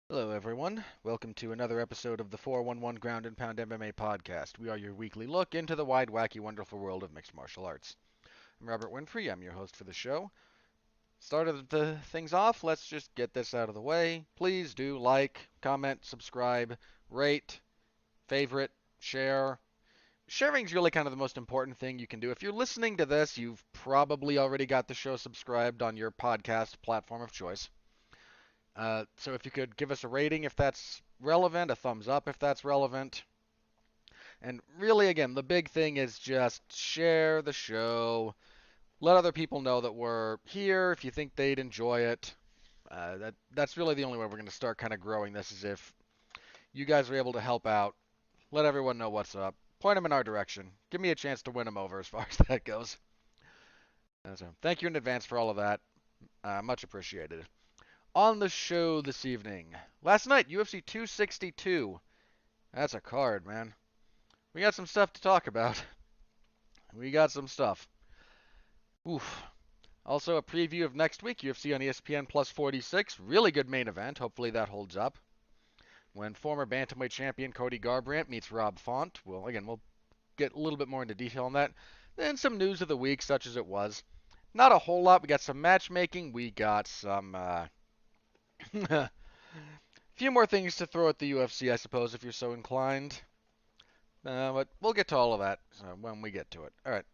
Hello, everyone. Welcome to another episode of the 411 Ground and Pound MMA podcast. We are your weekly look into the wide, wacky, wonderful world of mixed martial arts. I'm Robert Winfree. I'm your host for the show. Started the things off. Let's just get this out of the way. Please do like, comment, subscribe, rate, favorite, share. Sharing is really kind of the most important thing you can do. If you're listening to this, you've probably already got the show subscribed on your podcast platform of choice. So if you could give us a rating if that's relevant, a thumbs up if that's relevant. And really, again, the big thing is just share the show. Let other people know that we're here if you think they'd enjoy it. That's really the only way we're going to start kind of growing this is if you guys are able to help out. Let everyone know what's up. Point them in our direction. Give me a chance to win them over as far as that goes. So thank you in advance for all of that. Much appreciated. On the show this evening. Last night, UFC 262. That's a card, man. We got some stuff to talk about. We got some stuff. Oof. Also, a preview of next week, UFC on ESPN Plus 46. Really good main event. Hopefully that holds up. When former bantamweight champion Cody Garbrandt meets Rob Font. Well, again, we'll get a little bit more into detail on that. Then some news of the week, such as it was. Not a whole lot. We got some matchmaking. We got some few more things to throw at the UFC, I suppose, if you're so inclined. But we'll get to all of that when we get to it. All right.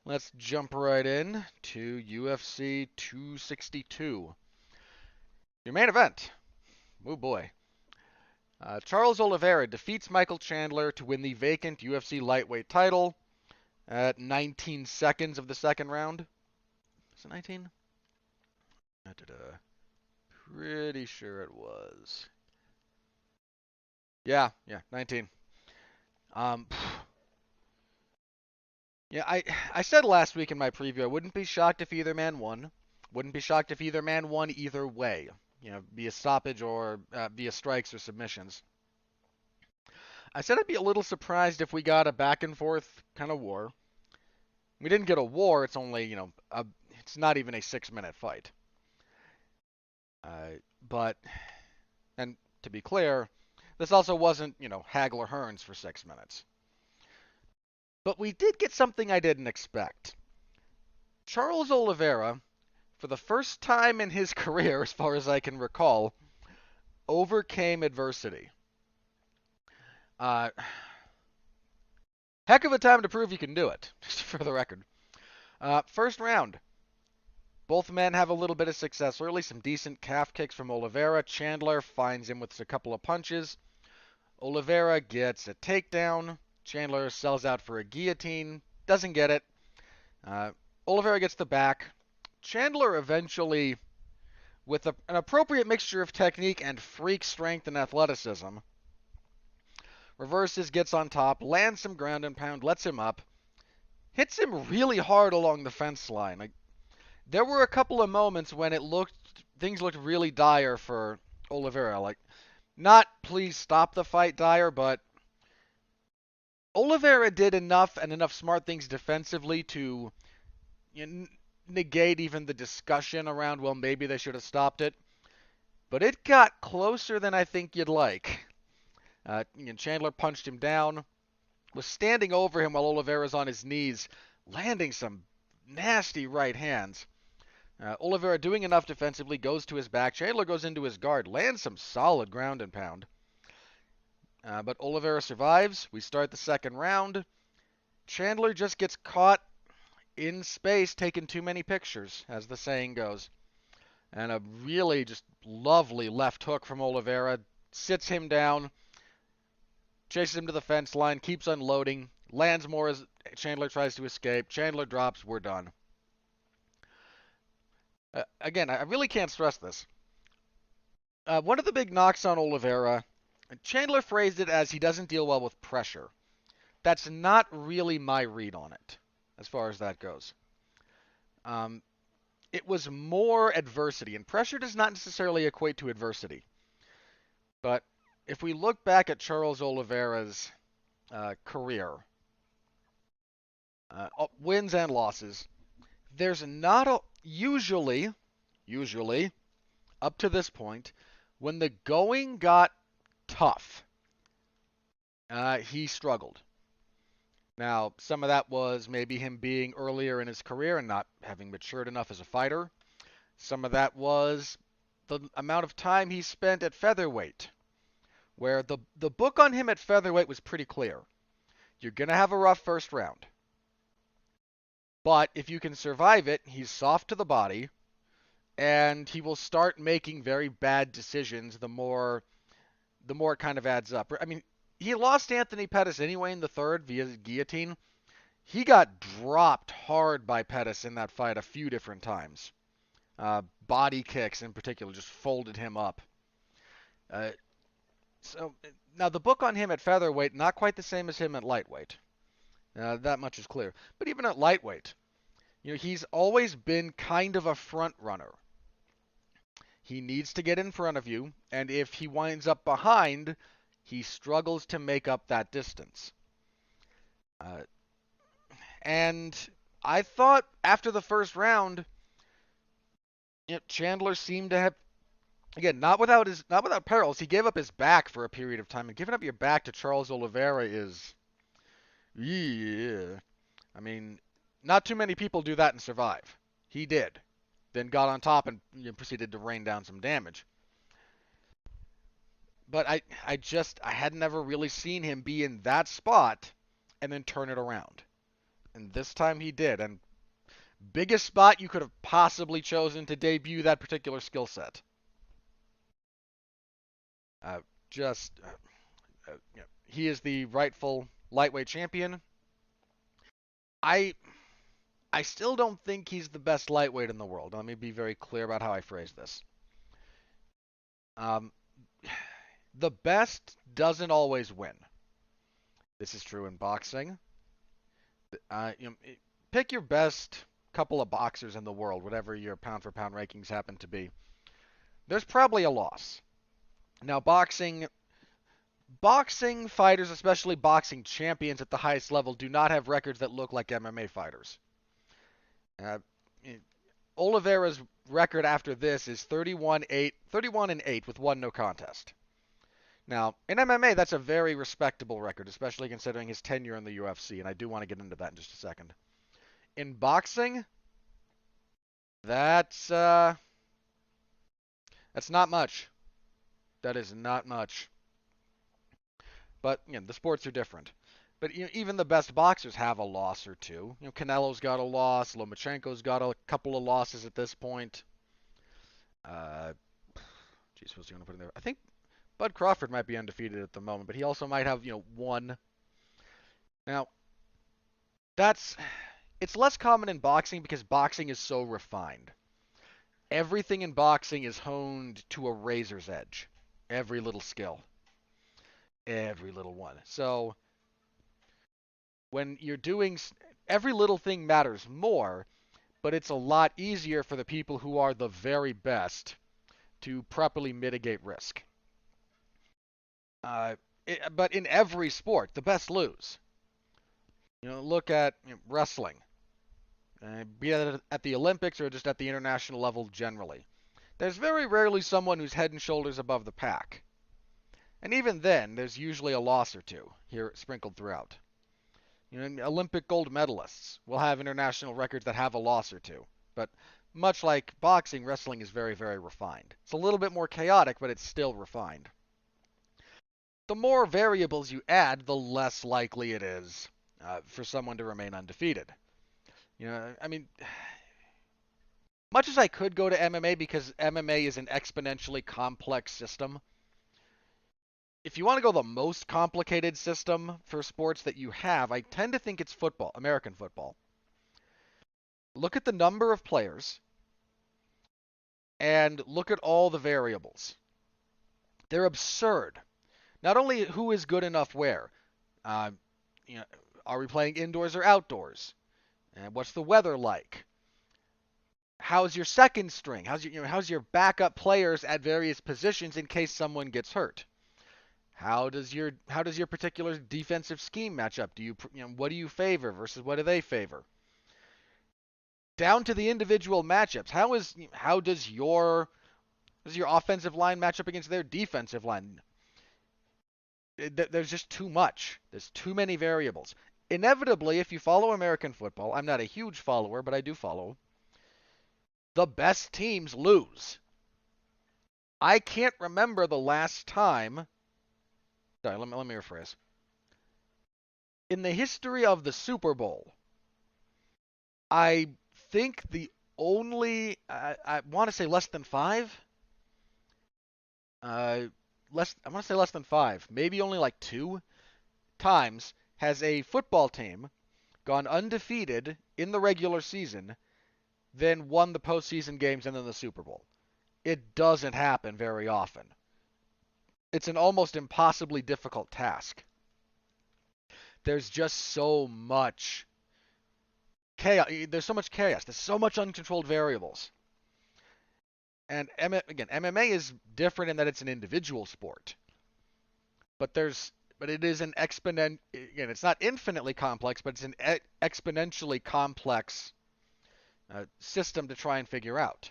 Let's jump right in to UFC 262. Your main event. Oh boy. Charles Oliveira defeats Michael Chandler to win the vacant UFC lightweight title at 19 seconds of the second round. Is it 19? Pretty sure it was. Yeah, 19. Um, yeah, I said last week in my preview I wouldn't be shocked if either man won. Wouldn't be shocked if either man won either way. Via stoppage or via strikes or submissions. I said I'd be a little surprised if we got a back and forth kind of war. We didn't get a war. It's only it's not even a 6-minute fight. But and to be clear, this also wasn't Hagler Hearns for 6 minutes. But we did get something I didn't expect. Charles Oliveira, for the first time in his career, as far as I can recall, overcame adversity. Heck of a time to prove you can do it, just for the record. First round. Both men have a little bit of success early, some decent calf kicks from Oliveira. Chandler finds him with a couple of punches. Oliveira gets a takedown. Chandler sells out for a guillotine. Doesn't get it. Oliveira gets the back. Chandler eventually, with an appropriate mixture of technique and freak strength and athleticism, reverses, gets on top, lands some ground and pound, lets him up, hits him really hard along the fence line. There were a couple of moments when things looked really dire for Oliveira. Not please stop the fight dire, but Oliveira did enough and enough smart things defensively to negate even the discussion around, well, maybe they should have stopped it. But it got closer than I think you'd like. Chandler punched him down, was standing over him while Oliveira's on his knees, landing some nasty right hands. Oliveira doing enough defensively, goes to his back. Chandler goes into his guard, lands some solid ground and pound. But Oliveira survives. We start the second round. Chandler just gets caught in space taking too many pictures, as the saying goes. And a really just lovely left hook from Oliveira sits him down, chases him to the fence line, keeps unloading, lands more as Chandler tries to escape. Chandler drops. We're done. Again, I really can't stress this. One of the big knocks on Oliveira, Chandler phrased it as he doesn't deal well with pressure. That's not really my read on it, as far as that goes. It was more adversity, and pressure does not necessarily equate to adversity. But if we look back at Charles Oliveira's career, wins and losses, there's not usually, up to this point, When the going got tough, he struggled. Now, some of that was maybe him being earlier in his career and not having matured enough as a fighter. Some of that was the amount of time he spent at featherweight, where the book on him at featherweight was pretty clear. You're going to have a rough first round. But if you can survive it, he's soft to the body, and he will start making very bad decisions the more it kind of adds up. I mean, he lost Anthony Pettis anyway in the third via guillotine. He got dropped hard by Pettis in that fight a few different times. Body kicks in particular just folded him up. Uh, so now the book on him at featherweight, not quite the same as him at lightweight. That much is clear. But even at lightweight, he's always been kind of a front runner. He needs to get in front of you, and if he winds up behind, he struggles to make up that distance. And I thought after the first round, Chandler seemed to have, again, not without perils. He gave up his back for a period of time, and giving up your back to Charles Oliveira is, yeah. I mean, not too many people do that and survive. He did. Then got on top and proceeded to rain down some damage. But I had never really seen him be in that spot and then turn it around. And this time he did. And biggest spot you could have possibly chosen to debut that particular skill set. He is the rightful lightweight champion. I still don't think he's the best lightweight in the world. Let me be very clear about how I phrase this. The best doesn't always win. This is true in boxing. Pick your best couple of boxers in the world, whatever your pound-for-pound rankings happen to be. There's probably a loss. Now, boxing fighters, especially boxing champions at the highest level, do not have records that look like MMA fighters. Oliveira's record after this is 31-8 with one no contest. Now, in MMA, that's a very respectable record, especially considering his tenure in the UFC, and I do want to get into that in just a second. In boxing, that's not much. That is not much. But the sports are different. But even the best boxers have a loss or two. Canelo's got a loss. Lomachenko's got a couple of losses at this point. What was he going to put in there? I think Bud Crawford might be undefeated at the moment, but he also might have one. Now, it's less common in boxing because boxing is so refined. Everything in boxing is honed to a razor's edge. Every little skill. Every little one. So when you're doing, every little thing matters more, but it's a lot easier for the people who are the very best to properly mitigate risk. But in every sport, the best lose. Look at wrestling. Be it at the Olympics or just at the international level generally. There's very rarely someone who's head and shoulders above the pack. And even then, there's usually a loss or two here sprinkled throughout. Olympic gold medalists will have international records that have a loss or two. But much like boxing, wrestling is very, very refined. It's a little bit more chaotic, but it's still refined. The more variables you add, the less likely it is for someone to remain undefeated. I mean, much as I could go to MMA because MMA is an exponentially complex system, if you want to go the most complicated system for sports that you have, I tend to think it's football, American football. Look at the number of players and look at all the variables. They're absurd. Not only who is good enough where, are we playing indoors or outdoors? And what's the weather like? How's your second string? How's your backup players at various positions in case someone gets hurt? How does your particular defensive scheme match up? What do you favor versus what do they favor? Down to the individual matchups. How does your Does your offensive line match up against their defensive line? There's just too much. There's too many variables. Inevitably, if you follow American football, I'm not a huge follower, but I do follow, the best teams lose. I can't remember the last time. Sorry, let me rephrase. In the history of the Super Bowl, I think the only I want to say less than five. I want to say less than five, maybe only like two times has a football team gone undefeated in the regular season, then won the postseason games and then the Super Bowl. It doesn't happen very often. It's an almost impossibly difficult task. There's just so much chaos. There's so much chaos. There's so much uncontrolled variables. And again, MMA is different in that it's an individual sport. But it is an exponent. Again, it's not infinitely complex, but it's an exponentially complex system to try and figure out.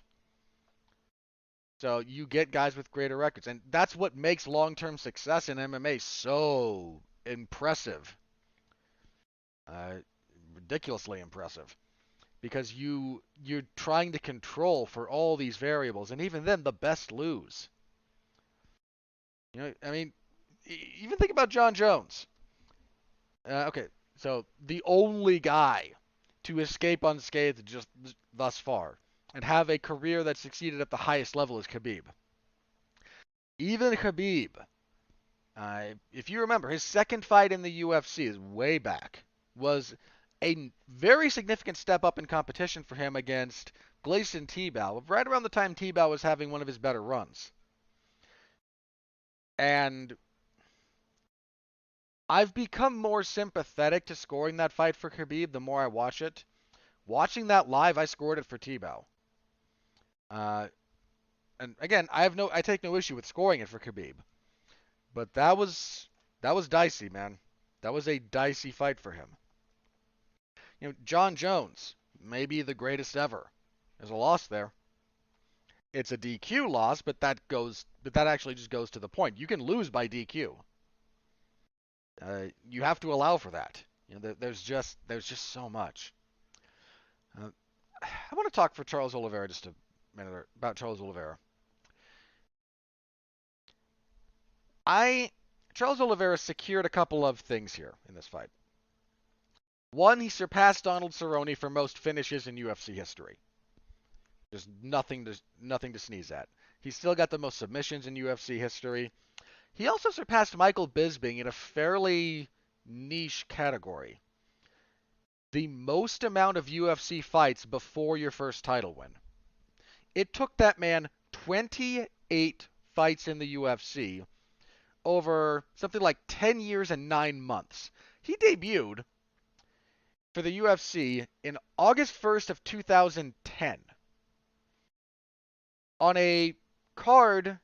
So you get guys with greater records, and that's what makes long-term success in MMA so impressive, ridiculously impressive, because you're trying to control for all these variables, and even then, the best lose. I mean, even think about John Jones. Okay, so the only guy to escape unscathed just thus far and have a career that succeeded at the highest level is Khabib. Even Khabib, if you remember, his second fight in the UFC is way back, was a very significant step up in competition for him against Gleison Tibau, right around the time Tibau was having one of his better runs. And I've become more sympathetic to scoring that fight for Khabib the more I watch it. Watching that live, I scored it for Tibau. And again, I take no issue with scoring it for Khabib. But that was dicey, man. That was a dicey fight for him. John Jones, maybe the greatest ever. There's a loss there. It's a DQ loss, but that actually just goes to the point. You can lose by DQ. You have to allow for that. There's just so much. I want to talk for Charles Oliveira just a minute about Charles Oliveira. Charles Oliveira secured a couple of things here in this fight. One, he surpassed Donald Cerrone for most finishes in UFC history. There's nothing to sneeze at. He's still got the most submissions in UFC history. He also surpassed Michael Bisping in a fairly niche category. The most amount of UFC fights before your first title win. It took that man 28 fights in the UFC over something like 10 years and 9 months. He debuted for the UFC in August 1st of 2010 on a card,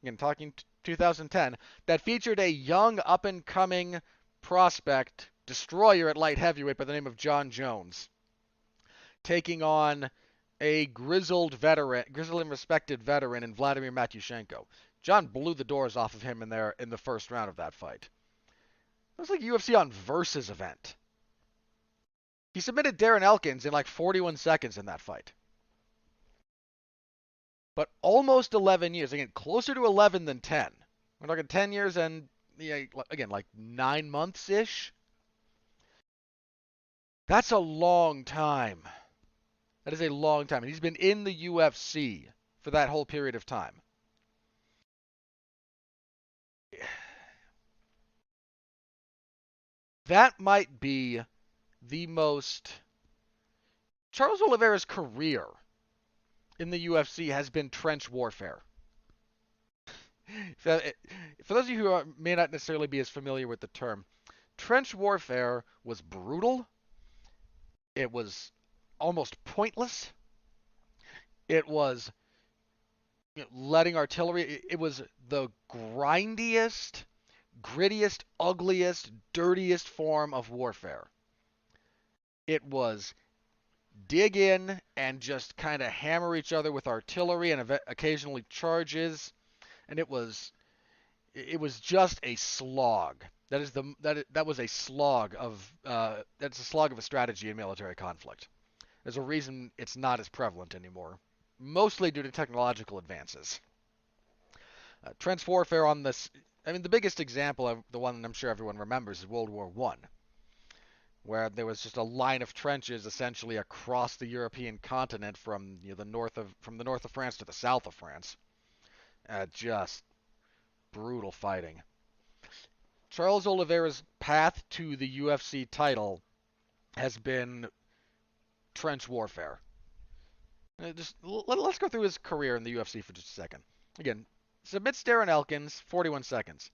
again talking 2010, that featured a young up-and-coming prospect destroyer at light heavyweight by the name of John Jones, taking on a grizzled and respected veteran in Vladimir Matyushenko. John blew the doors off of him in the first round of that fight. It was like a UFC on Versus event. He submitted Darren Elkins in like 41 seconds in that fight. But almost 11 years, again, closer to 11 than 10. We're talking 10 years and, again, like 9 months-ish. That's a long time. That is a long time. And he's been in the UFC for that whole period of time. That might be the most... Charles Oliveira's career in the UFC has been trench warfare. For those of you who may not necessarily be as familiar with the term, trench warfare was brutal. It was almost pointless. It was letting artillery... It was the grindiest, grittiest, ugliest, dirtiest form of warfare. It was dig in and just kind of hammer each other with artillery and occasionally charges, and it was just a slog. That was a slog of that's a slog of a strategy in military conflict. There's a reason it's not as prevalent anymore, mostly due to technological advances. Trench warfare on this, I mean, the biggest example of the one I'm sure everyone remembers is World War One, where there was just a line of trenches essentially across the European continent from the north of France to the south of France. Just brutal fighting. Charles Oliveira's path to the UFC title has been trench warfare. Let's go through his career in the UFC for just a second. Again, submits Darren Elkins, 41 seconds.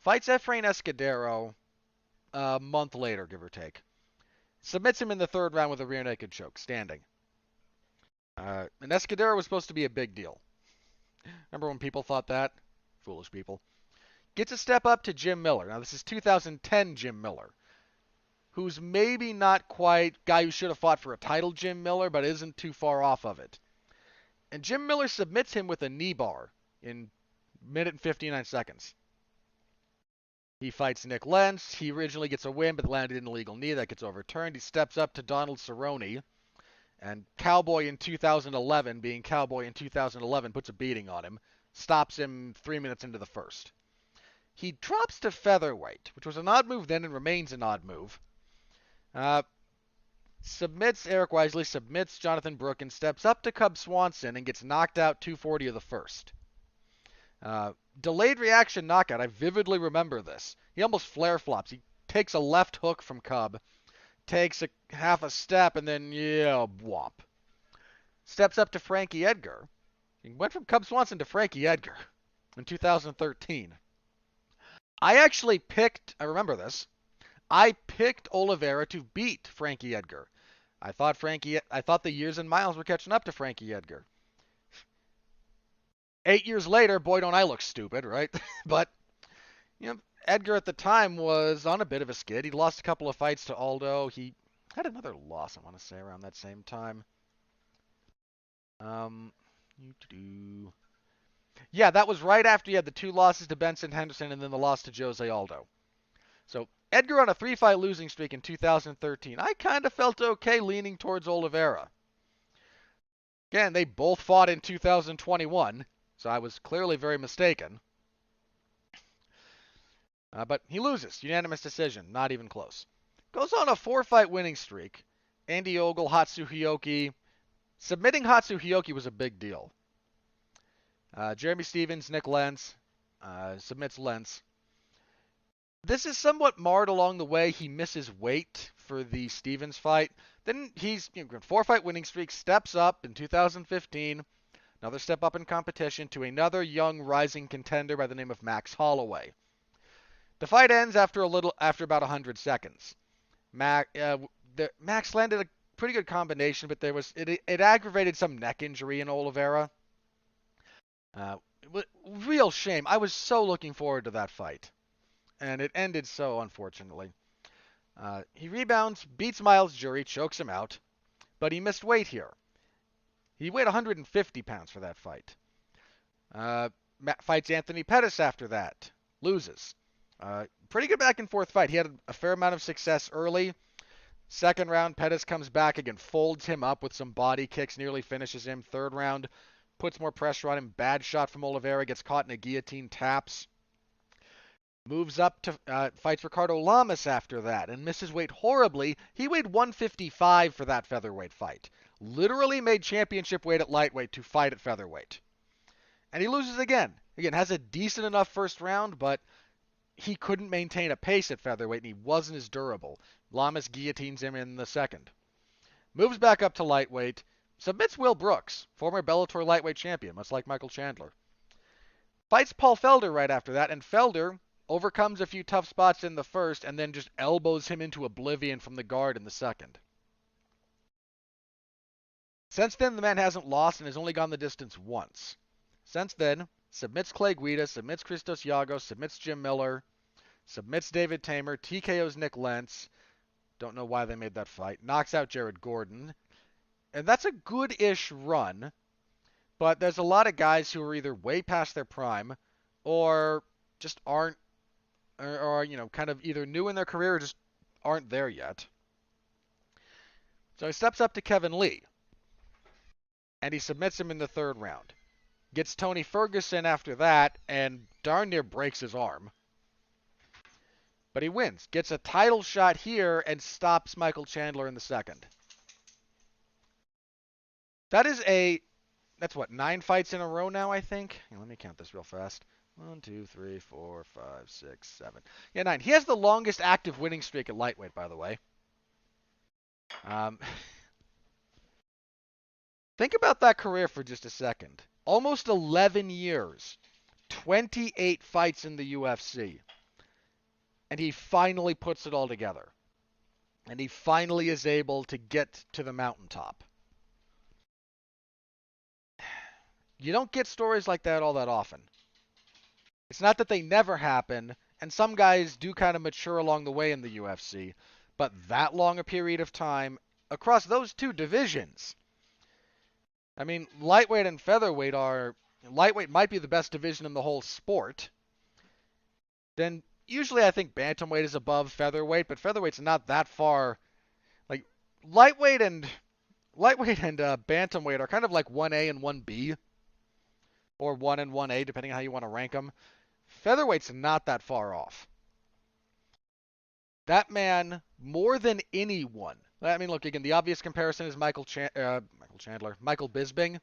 Fights Efrain Escudero a month later, give or take. Submits him in the third round with a rear naked choke, standing. And Escudero was supposed to be a big deal. Remember when people thought that? Foolish people. Gets a step up to Jim Miller. Now, this is 2010 Jim Miller, who's maybe not quite guy who should have fought for a title Jim Miller, but isn't too far off of it. And Jim Miller submits him with a knee bar in minute and 59 seconds. He fights Nick Lentz. He originally gets a win, but landed an illegal knee that gets overturned. He steps up to Donald Cerrone, and Cowboy in 2011, being Cowboy in 2011, puts a beating on him, stops him 3 minutes into the first. He drops to featherweight, which was an odd move then and remains an odd move. Submits Eric Wisely, submits Jonathan Brooke, steps up to Cub Swanson and gets knocked out 240 of the first. Delayed reaction knockout. I vividly remember this. He almost flare flops. He takes a left hook from Cub, takes half a step, and then, whomp. Steps up to Frankie Edgar. He went from Cub Swanson to Frankie Edgar in 2013. I remember this, I picked Oliveira to beat Frankie Edgar. I thought the years and miles were catching up to Frankie Edgar. 8 years later, boy, don't I look stupid, right? But, Edgar at the time was on a bit of a skid. He'd lost a couple of fights to Aldo. He had another loss, I want to say, around that same time. Yeah, that was right after he had the 2 losses to Benson Henderson and then the loss to Jose Aldo. So, Edgar on a 3-fight losing streak in 2013. I kind of felt okay leaning towards Oliveira. Again, they both fought in 2021, so I was clearly very mistaken. But he loses. Unanimous decision. Not even close. Goes on a 4-fight winning streak. Andy Ogle, Hatsuhioki. Submitting Hatsuhioki was a big deal. Jeremy Stevens, Nick Lentz. Submits Lentz. This is somewhat marred along the way. He misses weight for the Stevens fight. Then he's 4-fight winning streak, steps up in 2015. Another step up in competition to another young rising contender by the name of Max Holloway. The fight ends after about 100 seconds. Max landed a pretty good combination, but it aggravated some neck injury in Oliveira. Real shame. I was so looking forward to that fight, and it ended so unfortunately. He rebounds, beats Miles Jury, chokes him out, but he missed weight here. He weighed 150 pounds for that fight. Fights Anthony Pettis after that. Loses. Pretty good back and forth fight. He had a fair amount of success early. Second round, Pettis comes back again, folds him up with some body kicks, nearly finishes him. Third round, puts more pressure on him. Bad shot from Oliveira, gets caught in a guillotine, taps. Moves up to fights Ricardo Lamas after that and misses weight horribly. He weighed 155 for that featherweight fight. Literally made championship weight at lightweight to fight at featherweight. And he loses again. Again, has a decent enough first round, but he couldn't maintain a pace at featherweight, and he wasn't as durable. Lamas guillotines him in the second. Moves back up to lightweight. Submits Will Brooks, former Bellator lightweight champion, much like Michael Chandler. Fights Paul Felder right after that, and Felder overcomes a few tough spots in the first, and then just elbows him into oblivion from the guard in the second. Since then, the man hasn't lost and has only gone the distance once. Since then, submits Clay Guida, submits Christos Giagos, submits Jim Miller, submits David Tamer, TKOs Nick Lentz. Don't know why they made that fight. Knocks out Jared Gordon. And that's a good-ish run, but there's a lot of guys who are either way past their prime or just aren't, or kind of either new in their career or just aren't there yet. So he steps up to Kevin Lee, and he submits him in the third round. Gets Tony Ferguson after that, and darn near breaks his arm. But he wins. Gets a title shot here and stops Michael Chandler in the second. That's what, 9 fights in a row now, I think? Let me count this real fast. 1, 2, 3, 4, 5, 6, 7. Yeah, 9. He has the longest active winning streak at lightweight, by the way. Think about that career for just a second. Almost 11 years. 28 fights in the UFC. And he finally puts it all together. And he finally is able to get to the mountaintop. You don't get stories like that all that often. It's not that they never happen, and some guys do kind of mature along the way in the UFC, but that long a period of time across those two divisions. I mean, lightweight and featherweight lightweight might be the best division in the whole sport. Then usually I think bantamweight is above featherweight, but featherweight's not that far. Like lightweight and bantamweight are kind of like 1A and 1B, or 1 and 1A, depending on how you want to rank them. Featherweight's not that far off. That man, more than anyone. I mean, look, again, the obvious comparison is Michael Bisping.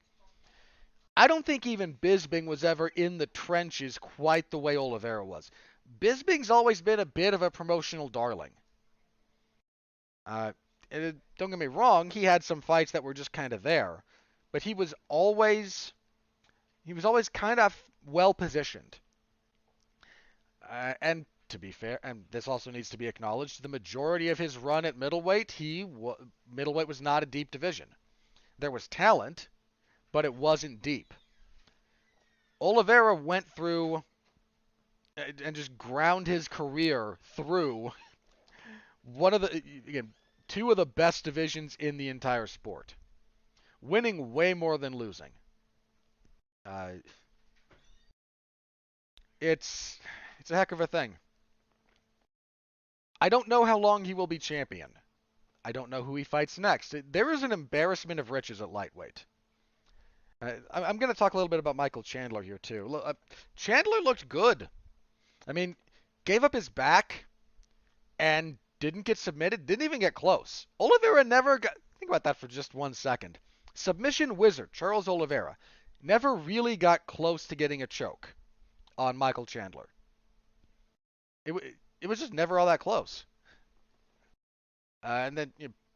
I don't think even Bisping was ever in the trenches quite the way Oliveira was. Bisping's always been a bit of a promotional darling. Don't get me wrong, he had some fights that were just kind of there, but he was always kind of well positioned. And to be fair, and this also needs to be acknowledged, the majority of his run at middleweight, middleweight was not a deep division. There was talent, but it wasn't deep. Oliveira went through and just ground his career through two of the best divisions in the entire sport, winning way more than losing. It's a heck of a thing. I don't know how long he will be champion. I don't know who he fights next. There is an embarrassment of riches at lightweight. I'm going to talk a little bit about Michael Chandler here, too. Chandler looked good. I mean, gave up his back and didn't get submitted, didn't even get close. Oliveira never got... Think about that for just 1 second. Submission wizard, Charles Oliveira, never really got close to getting a choke on Michael Chandler. It was just never all that close. And then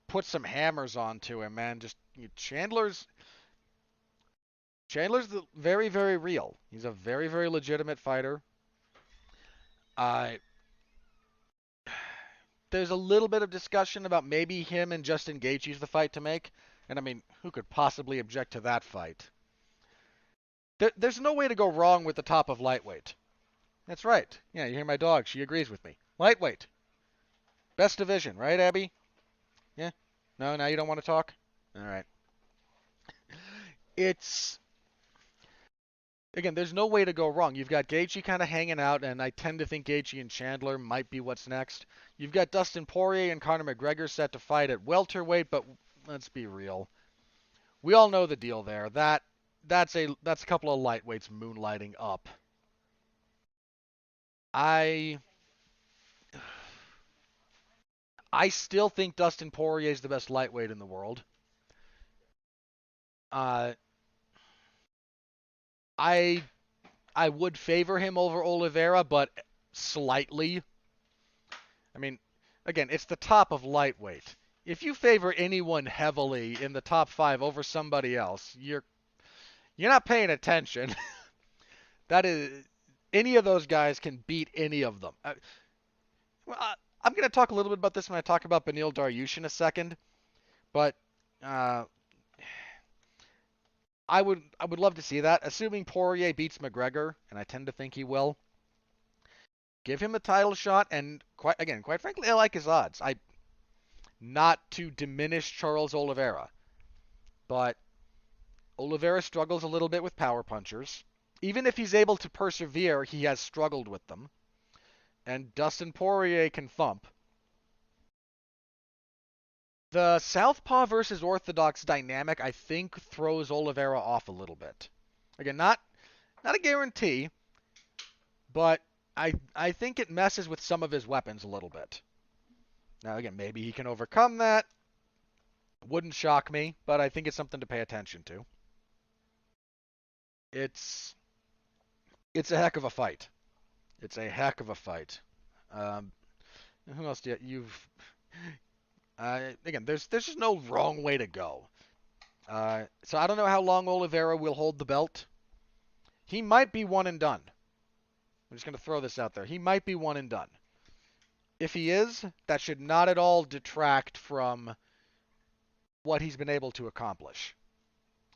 put some hammers onto him, man. Just Chandler's very, very real. He's a very, very legitimate fighter. There's a little bit of discussion about maybe him and Justin Gaethje's the fight to make. And I mean, who could possibly object to that fight? There's no way to go wrong with the top of lightweight. That's right. Yeah, you hear my dog. She agrees with me. Lightweight. Best division, right, Abby? Yeah? No, now you don't want to talk? All right. Again, there's no way to go wrong. You've got Gaethje kind of hanging out, and I tend to think Gaethje and Chandler might be what's next. You've got Dustin Poirier and Conor McGregor set to fight at welterweight, but let's be real. We all know the deal there. That's a couple of lightweights moonlighting up. I still think Dustin Poirier is the best lightweight in the world. I would favor him over Oliveira, but slightly. I mean, again, it's the top of lightweight. If you favor anyone heavily in the top 5 over somebody else, you're not paying attention. That is, any of those guys can beat any of them. I'm going to talk a little bit about this when I talk about Beneil Dariush in a second, but I would love to see that, assuming Poirier beats McGregor, and I tend to think he will. Give him a title shot, and quite frankly, I like his odds. Not to diminish Charles Oliveira. but Oliveira struggles a little bit with power punchers. Even if he's able to persevere, he has struggled with them. And Dustin Poirier can thump. The southpaw versus orthodox dynamic, I think, throws Oliveira off a little bit. Again, not a guarantee, but I think it messes with some of his weapons a little bit. Now, again, maybe he can overcome that. Wouldn't shock me, but I think it's something to pay attention to. It's a heck of a fight. It's a heck of a fight. Um, who else do you've? Again, there's just no wrong way to go. So I don't know how long Oliveira will hold the belt. He might be one and done. I'm just going to throw this out there. He might be one and done. If he is, that should not at all detract from what he's been able to accomplish.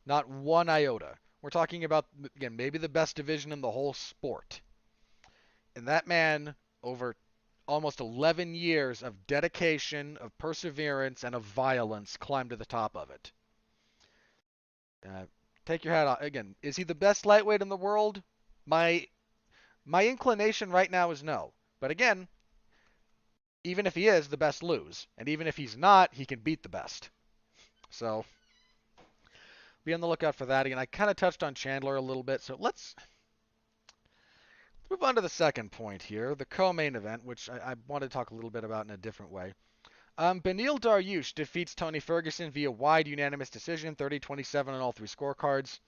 Not one iota. We're talking about, again, maybe the best division in the whole sport. And that man, over almost 11 years of dedication, of perseverance, and of violence, climbed to the top of it. Take your hat off. Again, is he the best lightweight in the world? My inclination right now is no. But again, even if he is, the best lose. And even if he's not, he can beat the best. So, be on the lookout for that. Again, I kind of touched on Chandler a little bit, so let's move on to the second point here, the co-main event, which I want to talk a little bit about in a different way. Beneil Dariush defeats Tony Ferguson via wide unanimous decision, 30-27 on all three scorecards.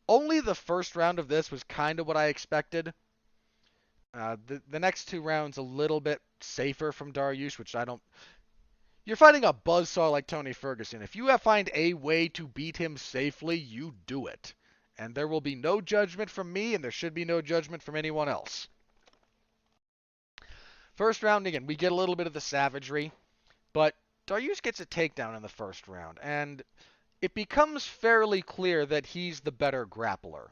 Only the first round of this was kind of what I expected. The next two rounds a little bit safer from Dariush, which I don't... You're fighting a buzzsaw like Tony Ferguson. If you find a way to beat him safely, you do it. And there will be no judgment from me, and there should be no judgment from anyone else. First round, again, we get a little bit of the savagery, but Dariush gets a takedown in the first round, and it becomes fairly clear that he's the better grappler.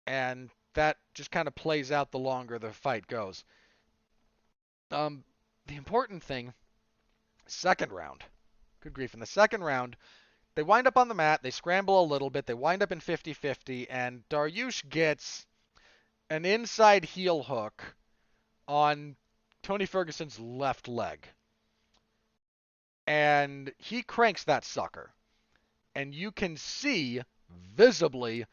And that just kind of plays out the longer the fight goes. The important thing, second round. Good grief. In the second round, they wind up on the mat, they scramble a little bit, they wind up in 50-50, and Dariush gets an inside heel hook on Tony Ferguson's left leg. And he cranks that sucker. And you can see, visibly,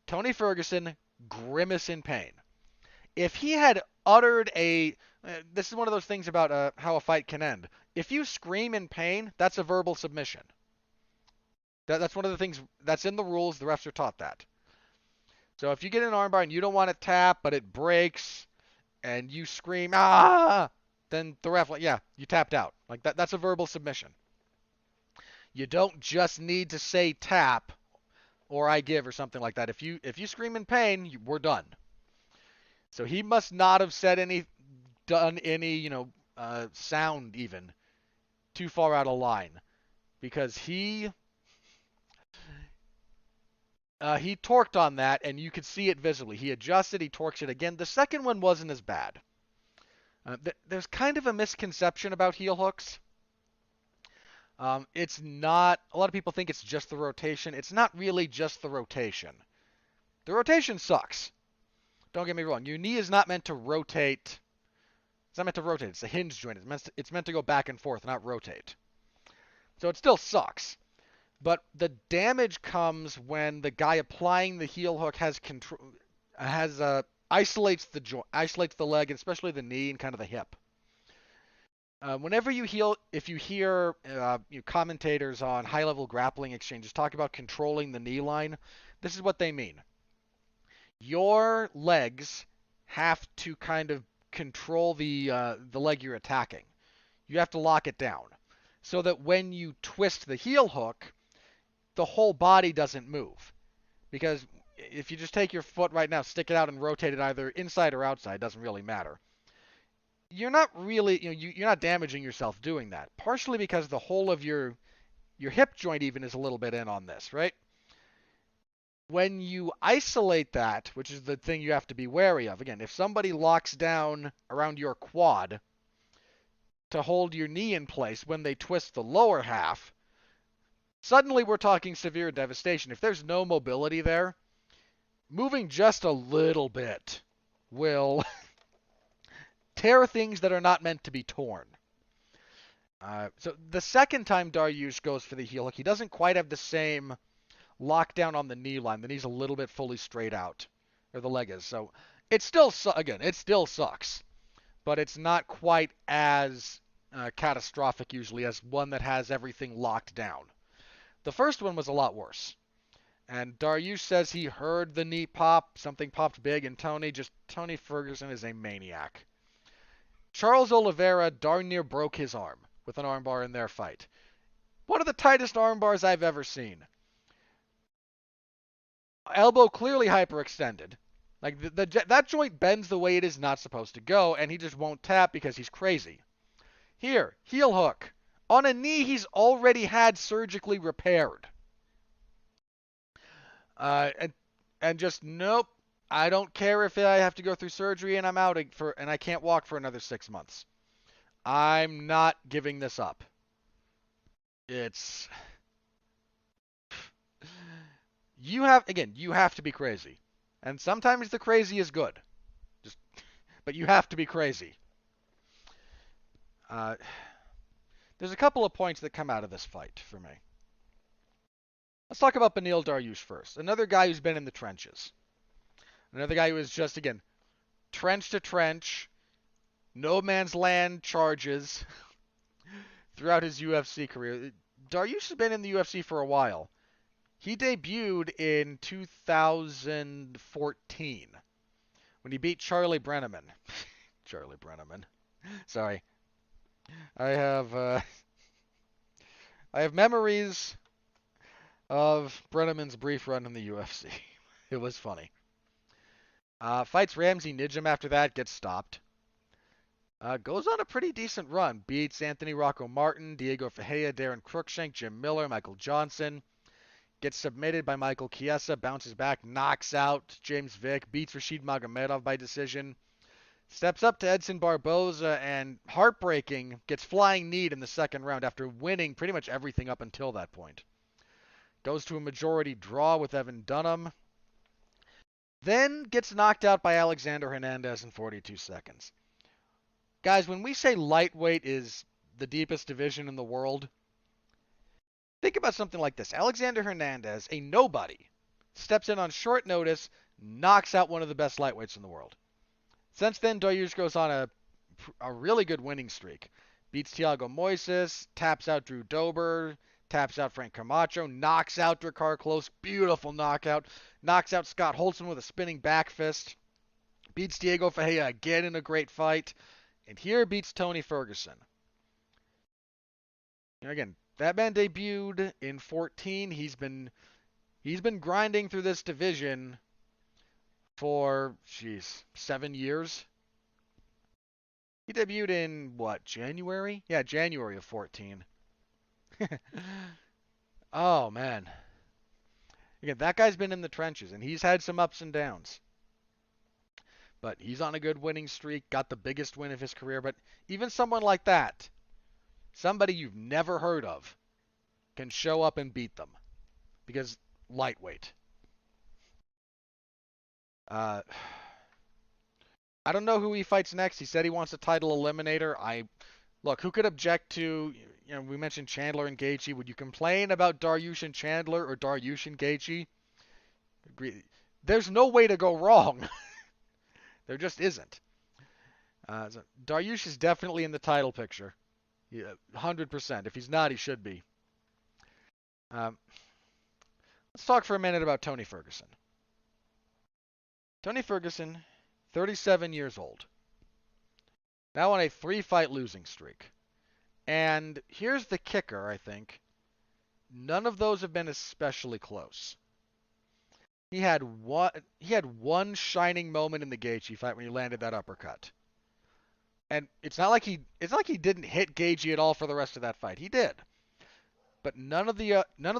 Tony Ferguson grimace in pain. If he had uttered a... this is one of those things about how a fight can end. If you scream in pain, that's a verbal submission. That's one of the things that's in the rules. The refs are taught that. So if you get an armbar and you don't want to tap, but it breaks, and you scream, ah, then the ref, like, yeah, you tapped out. Like that's a verbal submission. You don't just need to say tap or I give or something like that. If you scream in pain, we're done. So he must not have done any, sound even too far out of line, because he torqued on that, and you could see it visibly. He adjusted, he torques it again. The second one wasn't as bad. There's kind of a misconception about heel hooks. It's not, a lot of people think it's just the rotation. It's not really just the rotation. The rotation sucks. Don't get me wrong. Your knee is not meant to rotate. It's not meant to rotate. It's a hinge joint. It's meant to go back and forth, not rotate. So it still sucks. But the damage comes when the guy applying the heel hook isolates the leg, and especially the knee and kind of the hip. Whenever if you hear commentators on high-level grappling exchanges talk about controlling the knee line, this is what they mean. Your legs have to kind of control the leg you're attacking. You have to lock it down so that when you twist the heel hook, the whole body doesn't move. Because if you just take your foot right now, stick it out and rotate it either inside or outside, it doesn't really matter. You're not really, you're not damaging yourself doing that. Partially because the whole of your hip joint even is a little bit in on this, right? When you isolate that, which is the thing you have to be wary of, again, if somebody locks down around your quad to hold your knee in place when they twist the lower half, Suddenly we're talking severe devastation. If there's no mobility there, moving just a little bit will tear things that are not meant to be torn. So the second time Dariush goes for the heel hook, he doesn't quite have the same lockdown on the knee line. The knee's a little bit fully straight out, or the leg is. So it still, again, it still sucks, but it's not quite as catastrophic usually as one that has everything locked down. The first one was a lot worse. And Dariush says he heard the knee pop, something popped big, and Tony Ferguson is a maniac. Charles Oliveira darn near broke his arm with an armbar in their fight. One of the tightest armbars I've ever seen. Elbow clearly hyperextended. Like that joint bends the way it is not supposed to go, and he just won't tap because he's crazy. Here, heel hook. On a knee he's already had surgically repaired. And just nope. I don't care if I have to go through surgery and I'm out and I can't walk for another 6 months. I'm not giving this up. It's you have to be crazy. And sometimes the crazy is good. But you have to be crazy. There's a couple of points that come out of this fight for me. Let's talk about Beneil Dariush first. Another guy who's been in the trenches. Another guy who is just, again, trench to trench, no man's land charges throughout his UFC career. Dariush has been in the UFC for a while. He debuted in 2014 when he beat Charlie Brenneman. Charlie Brenneman. Sorry. I have memories of Brenneman's brief run in the UFC. It was funny. Fights Ramsey Nijam after that, gets stopped. Goes on a pretty decent run. Beats Anthony Rocco Martin, Diego Ferreira, Darren Cruikshank, Jim Miller, Michael Johnson. Gets submitted by Michael Chiesa, bounces back, knocks out James Vick, beats Rashid Magomedov by decision. Steps up to Edson Barboza and, heartbreaking, gets flying kneed in the second round after winning pretty much everything up until that point. Goes to a majority draw with Evan Dunham. Then gets knocked out by Alexander Hernandez in 42 seconds. Guys, when we say lightweight is the deepest division in the world, think about something like this. Alexander Hernandez, a nobody, steps in on short notice, knocks out one of the best lightweights in the world. Since then, Dariush goes on a really good winning streak. Beats Thiago Moises, taps out Drew Dober, taps out Frank Camacho, knocks out Drakkar Klose, beautiful knockout. Knocks out Scott Holtzman with a spinning back fist. Beats Diego Ferreira again in a great fight. And here beats Tony Ferguson. Again, that man debuted in 14. He's been grinding through this division for, 7 years. He debuted in, January? Yeah, January of 14. Oh, man. Again, that guy's been in the trenches, and he's had some ups and downs. But he's on a good winning streak, got the biggest win of his career. But even someone like that, somebody you've never heard of, can show up and beat them. Because lightweight. I don't know who he fights next. He said he wants a title eliminator. Look, who could object to, we mentioned Chandler and Gaethje. Would you complain about Dariush and Chandler or Dariush and Gaethje? Agree. There's no way to go wrong. There just isn't. So Dariush is definitely in the title picture. 100%. If he's not, he should be. Let's talk for a minute about Tony Ferguson. Tony Ferguson, 37 years old. Now on a 3-fight losing streak. And here's the kicker, I think. None of those have been especially close. He had one shining moment in the Gaethje fight when he landed that uppercut. And it's not like he didn't hit Gaethje at all for the rest of that fight. He did. But none of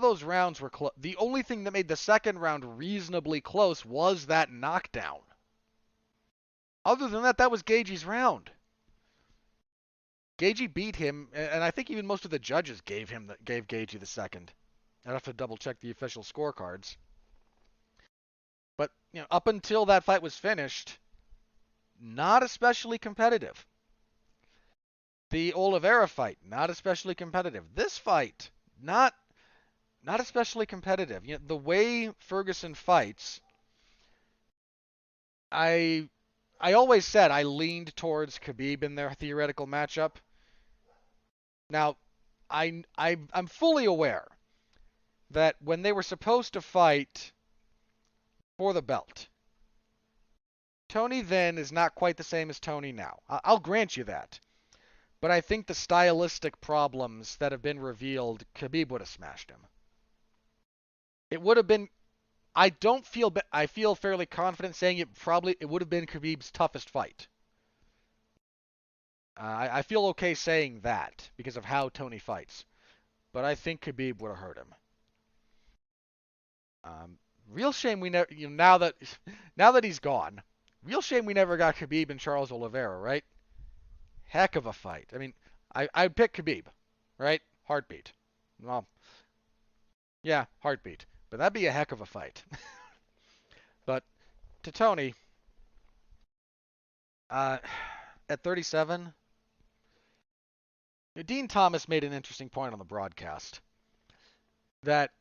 those rounds were close. The only thing that made the second round reasonably close was that knockdown. Other than that, that was Gaethje's round. Gaethje beat him, and I think even most of the judges gave Gaethje the second. I'd have to double check the official scorecards. But up until that fight was finished, not especially competitive. The Oliveira fight, not especially competitive. This fight, not especially competitive. The way Ferguson fights, I always said I leaned towards Khabib in their theoretical matchup. Now, I'm fully aware that when they were supposed to fight for the belt, Tony then is not quite the same as Tony now. I'll grant you that. But I think the stylistic problems that have been revealed, Khabib would have smashed him. It would have been. I feel fairly confident saying it would have been Khabib's toughest fight. I feel okay saying that because of how Tony fights, but I think Khabib would have hurt him. Real shame we never. Now that he's gone, real shame we never got Khabib and Charles Oliveira, right? Heck of a fight. I mean, I'd pick Khabib, right? Heartbeat. Well, yeah, heartbeat. But that'd be a heck of a fight. But to Tony, at 37, Dean Thomas made an interesting point on the broadcast that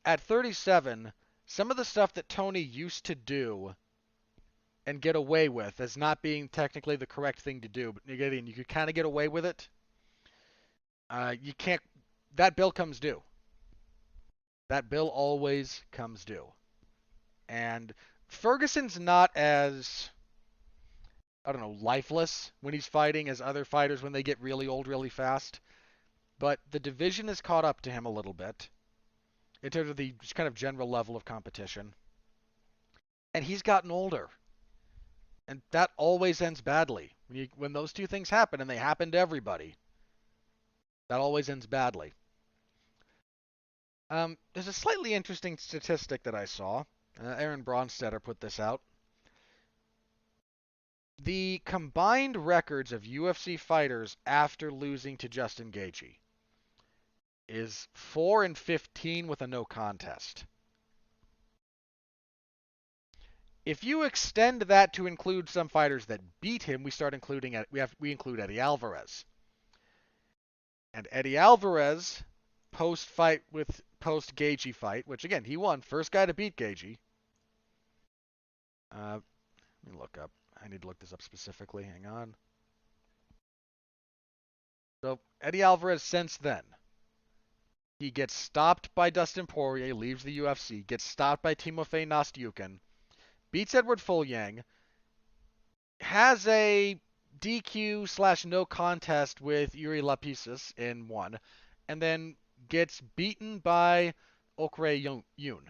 at 37, some of the stuff that Tony used to do and get away with as not being technically the correct thing to do, but again, you could kind of get away with it. You can't. That bill comes due. That bill always comes due. And Ferguson's not as, I don't know, lifeless when he's fighting as other fighters when they get really old really fast. But the division has caught up to him a little bit in terms of the just kind of general level of competition. And he's gotten older. And that always ends badly. When those two things happen, and they happen to everybody, that always ends badly. There's a slightly interesting statistic that I saw. Aaron Bronstetter put this out. The combined records of UFC fighters after losing to Justin Gaethje is 4-15 with a no contest. If you extend that to include some fighters that beat him, we include Eddie Alvarez. And Eddie Alvarez post Gaethje fight, which again he won, first guy to beat Gaethje. Let me look up. I need to look this up specifically. Hang on. So Eddie Alvarez, since then, he gets stopped by Dustin Poirier, leaves the UFC, gets stopped by Timofey Nastyukhin, beats Edward Fullyank, has a DQ/no contest with Yuri Lapisis in one, and then gets beaten by Okre Yoon.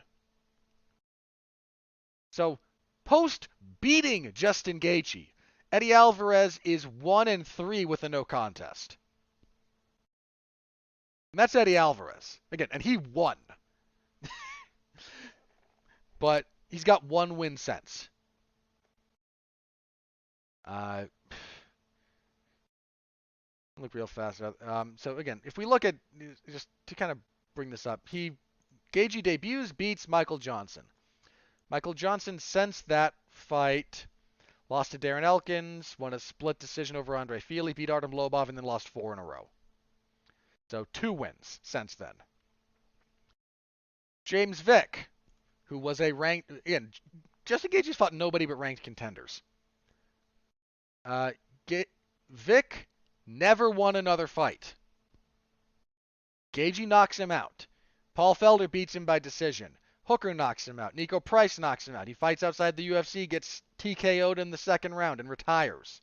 So, post beating Justin Gaethje, Eddie Alvarez is 1-3 with a no contest. And that's Eddie Alvarez. Again, and he won. But he's got one win since. Look real fast. So again, if we look at, just to kind of bring this up, Gaethje debuts, beats Michael Johnson. Michael Johnson, since that fight, lost to Darren Elkins, won a split decision over Andre Fili, beat Artem Lobov, and then lost 4 in a row. So 2 wins since then. James Vick, who was a ranked, again, Justin Gaethje's fought nobody but ranked contenders. Vick never won another fight. Gaethje knocks him out. Paul Felder beats him by decision. Hooker knocks him out. Nico Price knocks him out. He fights outside the UFC, gets TKO'd in the second round, and retires.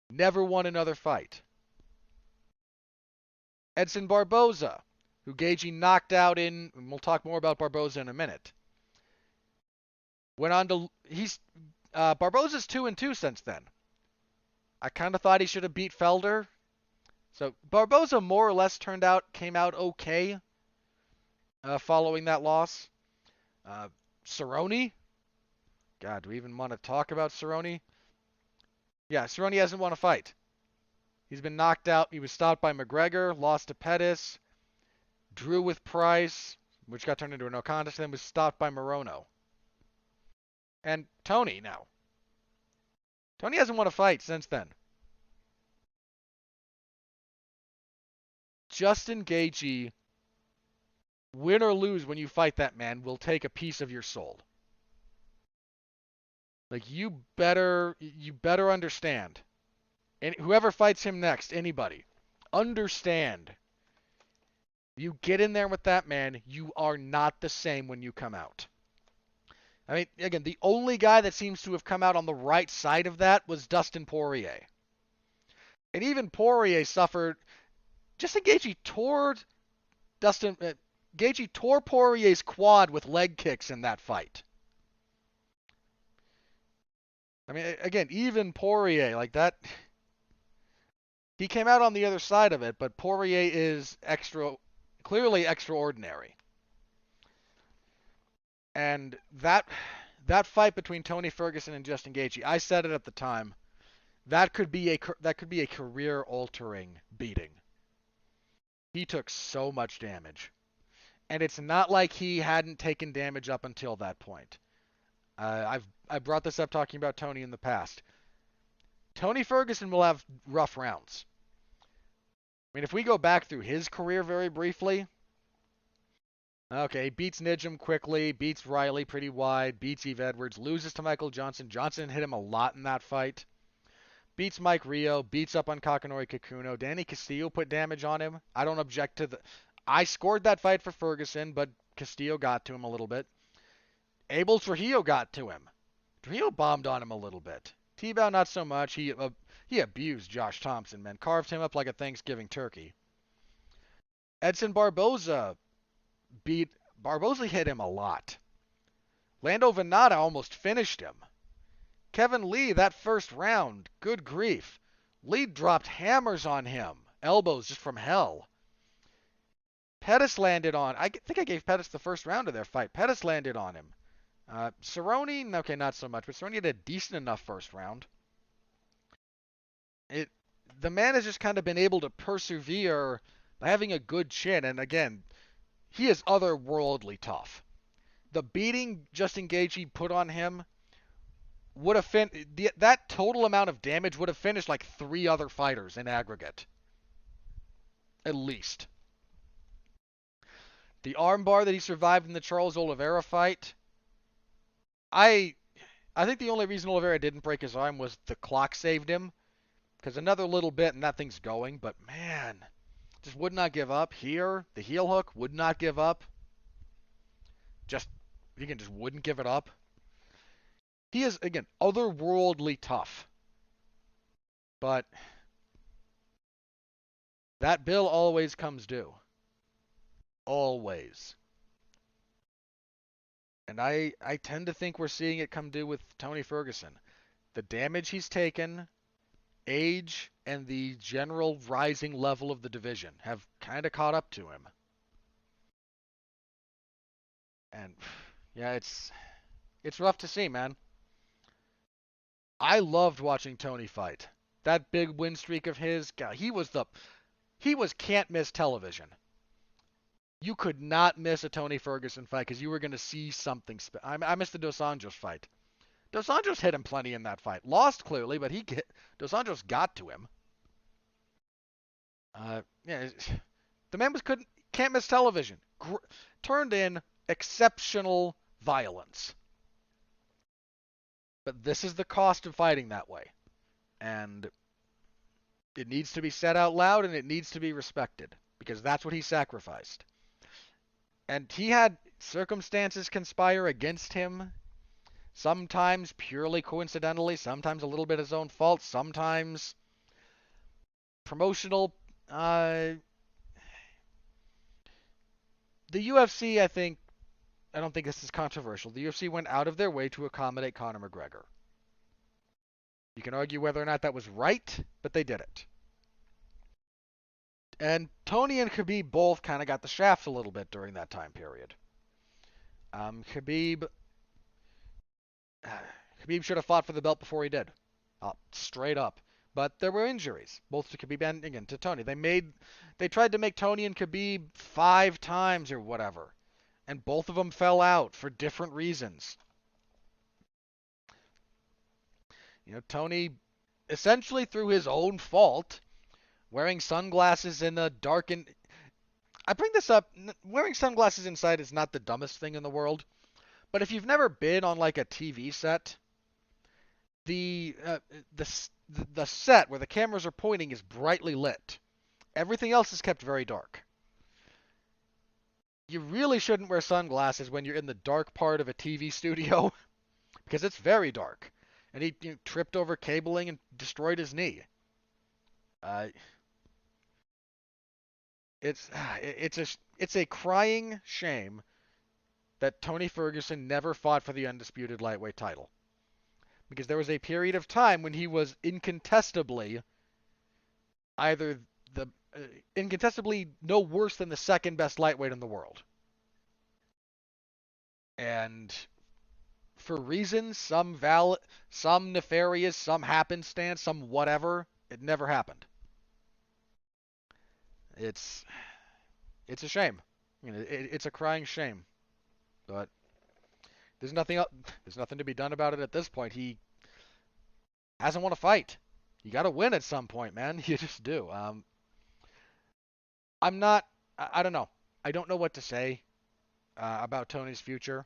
Never won another fight. Edson Barboza, who Gaethje knocked out and we'll talk more about Barboza in a minute. Went on to, Barboza's 2-2 since then. I kind of thought he should have beat Felder. So Barboza more or less came out okay following that loss. Cerrone. God, do we even want to talk about Cerrone? Yeah, Cerrone hasn't won a fight. He's been knocked out. He was stopped by McGregor, lost to Pettis, drew with Price, which got turned into a no contest, and then was stopped by Morono. And Tony now. Tony hasn't won a fight since then. Justin Gaethje, win or lose when you fight that man, will take a piece of your soul. Like, you better understand. And whoever fights him next, anybody, understand. You get in there with that man, you are not the same when you come out. I mean, again, the only guy that seems to have come out on the right side of that was Dustin Poirier. And even Poirier suffered. Justin Gaethje tore Gaethje tore Poirier's quad with leg kicks in that fight. I mean, again, even Poirier, like that, he came out on the other side of it, but Poirier is clearly extraordinary. And that fight between Tony Ferguson and Justin Gaethje, I said it at the time, that could be a career-altering beating. He took so much damage. And it's not like he hadn't taken damage up until that point. I brought this up talking about Tony in the past. Tony Ferguson will have rough rounds. I mean, if we go back through his career very briefly, okay, beats Nijam quickly, beats Riley pretty wide, beats Eve Edwards, loses to Michael Johnson. Johnson hit him a lot in that fight. Beats Mike Rio, beats up on Kakanori Kikuno. Danny Castillo put damage on him. I don't object to I scored that fight for Ferguson, but Castillo got to him a little bit. Abel Trujillo got to him. Trujillo bombed on him a little bit. T-Bow not so much. He abused Josh Thompson, man. Carved him up like a Thanksgiving turkey. Edson Barboza Barboza hit him a lot. Lando Venata almost finished him. Kevin Lee, that first round, good grief. Lee dropped hammers on him. Elbows just from hell. Pettis landed on. I think I gave Pettis the first round of their fight. Pettis landed on him. Cerrone, okay, not so much, but Cerrone had a decent enough first round. The man has just kind of been able to persevere by having a good chin, and again, he is otherworldly tough. The beating Justin Gaethje put on him would have that total amount of damage would have finished like 3 other fighters in aggregate, at least. The armbar that he survived in the Charles Oliveira fight, I think the only reason Oliveira didn't break his arm was the clock saved him. Because another little bit and that thing's going. But man, just would not give up. Here, the heel hook would not give up. He just wouldn't give it up. He is, again, otherworldly tough. But that bill always comes due. Always. And I tend to think we're seeing it come due with Tony Ferguson. The damage he's taken, age, and the general rising level of the division have kind of caught up to him. And yeah, it's rough to see, man. I loved watching Tony fight. That big win streak of his, God, he was can't miss television. You could not miss a Tony Ferguson fight because you were going to see something. I missed the Dos Anjos fight. Dos Anjos hit him plenty in that fight. Lost clearly, but Dos Anjos got to him. Yeah, the man can't miss television. Turned in exceptional violence. But this is the cost of fighting that way. And it needs to be said out loud and it needs to be respected because that's what he sacrificed. And he had circumstances conspire against him, sometimes purely coincidentally, sometimes a little bit his own fault, sometimes promotional. The UFC, I don't think this is controversial. The UFC went out of their way to accommodate Conor McGregor. You can argue whether or not that was right, but they did it. And Tony and Khabib both kind of got the shaft a little bit during that time period. Khabib should have fought for the belt before he did. Straight up. But there were injuries, both to Khabib and again to Tony. They tried to make Tony and Khabib 5 times or whatever, and both of them fell out for different reasons. Tony, essentially through his own fault, wearing sunglasses in a darkened. I bring this up. Wearing sunglasses inside is not the dumbest thing in the world, but if you've never been on like a TV set, the uh, the set where the cameras are pointing is brightly lit. Everything else is kept very dark. You really shouldn't wear sunglasses when you're in the dark part of a TV studio because it's very dark. And he tripped over cabling and destroyed his knee. Uh, it's a crying shame that Tony Ferguson never fought for the undisputed lightweight title, because there was a period of time when he was incontestably either the incontestably no worse than the second best lightweight in the world. And for reasons, some nefarious, some happenstance, some whatever, it never happened. It's a shame. It's a crying shame. But there's nothing else, there's nothing to be done about it at this point. He hasn't won a fight. You got to win at some point, man. You just do. I'm not. I don't know. I don't know what to say about Tony's future.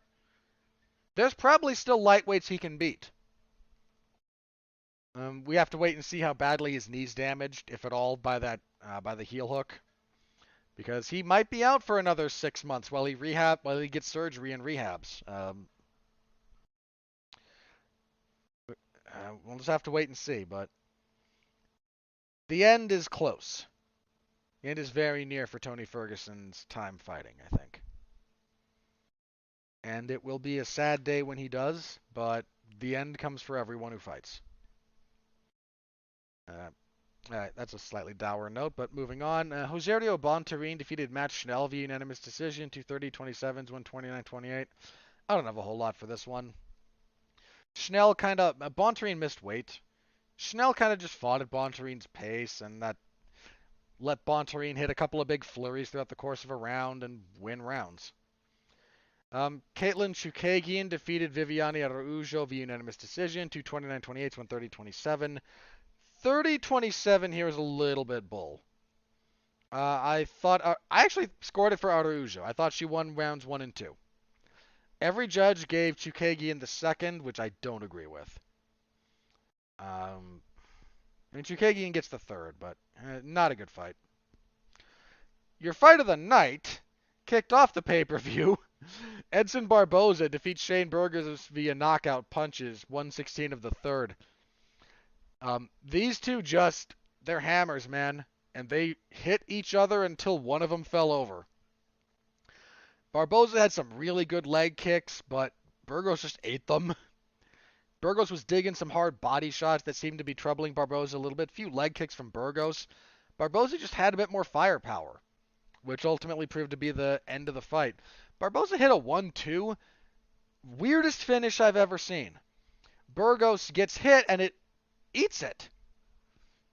There's probably still lightweights he can beat. We have to wait and see how badly his knee's damaged, if at all, by the heel hook, because he might be out for another 6 months while he gets surgery and rehabs. We'll just have to wait and see. But the end is close. The end is very near for Tony Ferguson's time fighting, I think. And it will be a sad day when he does, but the end comes for everyone who fights. Alright, that's a slightly dour note, but moving on. Rogerio Bontorin defeated Matt Schnell via unanimous decision, 230-27, 129-28. I don't have a whole lot for this one. Schnell Bontorin missed weight. Schnell kind of just fought at Bontorin's pace, and that let Bontorin hit a couple of big flurries throughout the course of a round and win rounds. Caitlin Chookagian defeated Viviane Araújo via unanimous decision, 229-28, 130-27. 30-27 here is a little bit bull. I actually scored it for Araújo. I thought she won rounds 1 and 2. Every judge gave Chookagian the second, which I don't agree with. I mean, Chookagian gets the third, but not a good fight. Your fight of the night kicked off the pay-per-view. Edson Barboza defeats Shane Burgos via knockout punches, 1/16 of the third. These two they're hammers, man, and they hit each other until one of them fell over. Barboza had some really good leg kicks, but Burgos just ate them. Burgos was digging some hard body shots that seemed to be troubling Barboza a little bit. Few leg kicks from Burgos. Barboza just had a bit more firepower, which ultimately proved to be the end of the fight. Barboza hit a 1-2. Weirdest finish I've ever seen. Burgos gets hit and it eats it.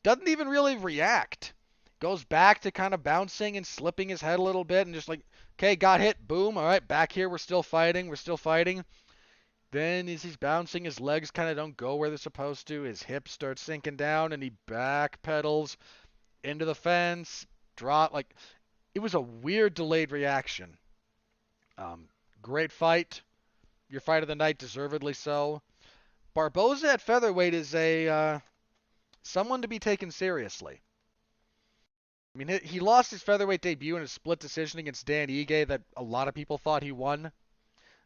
Doesn't even really react. Goes back to kind of bouncing and slipping his head a little bit and just like, okay, got hit, boom, all right, back here, we're still fighting. Then as he's bouncing, his legs kind of don't go where they're supposed to. His hips start sinking down and he backpedals into the fence. It was a weird delayed reaction. Great fight. Your fight of the night, deservedly so. Barboza at featherweight is someone to be taken seriously. I mean, he lost his featherweight debut in a split decision against Dan Ige that a lot of people thought he won.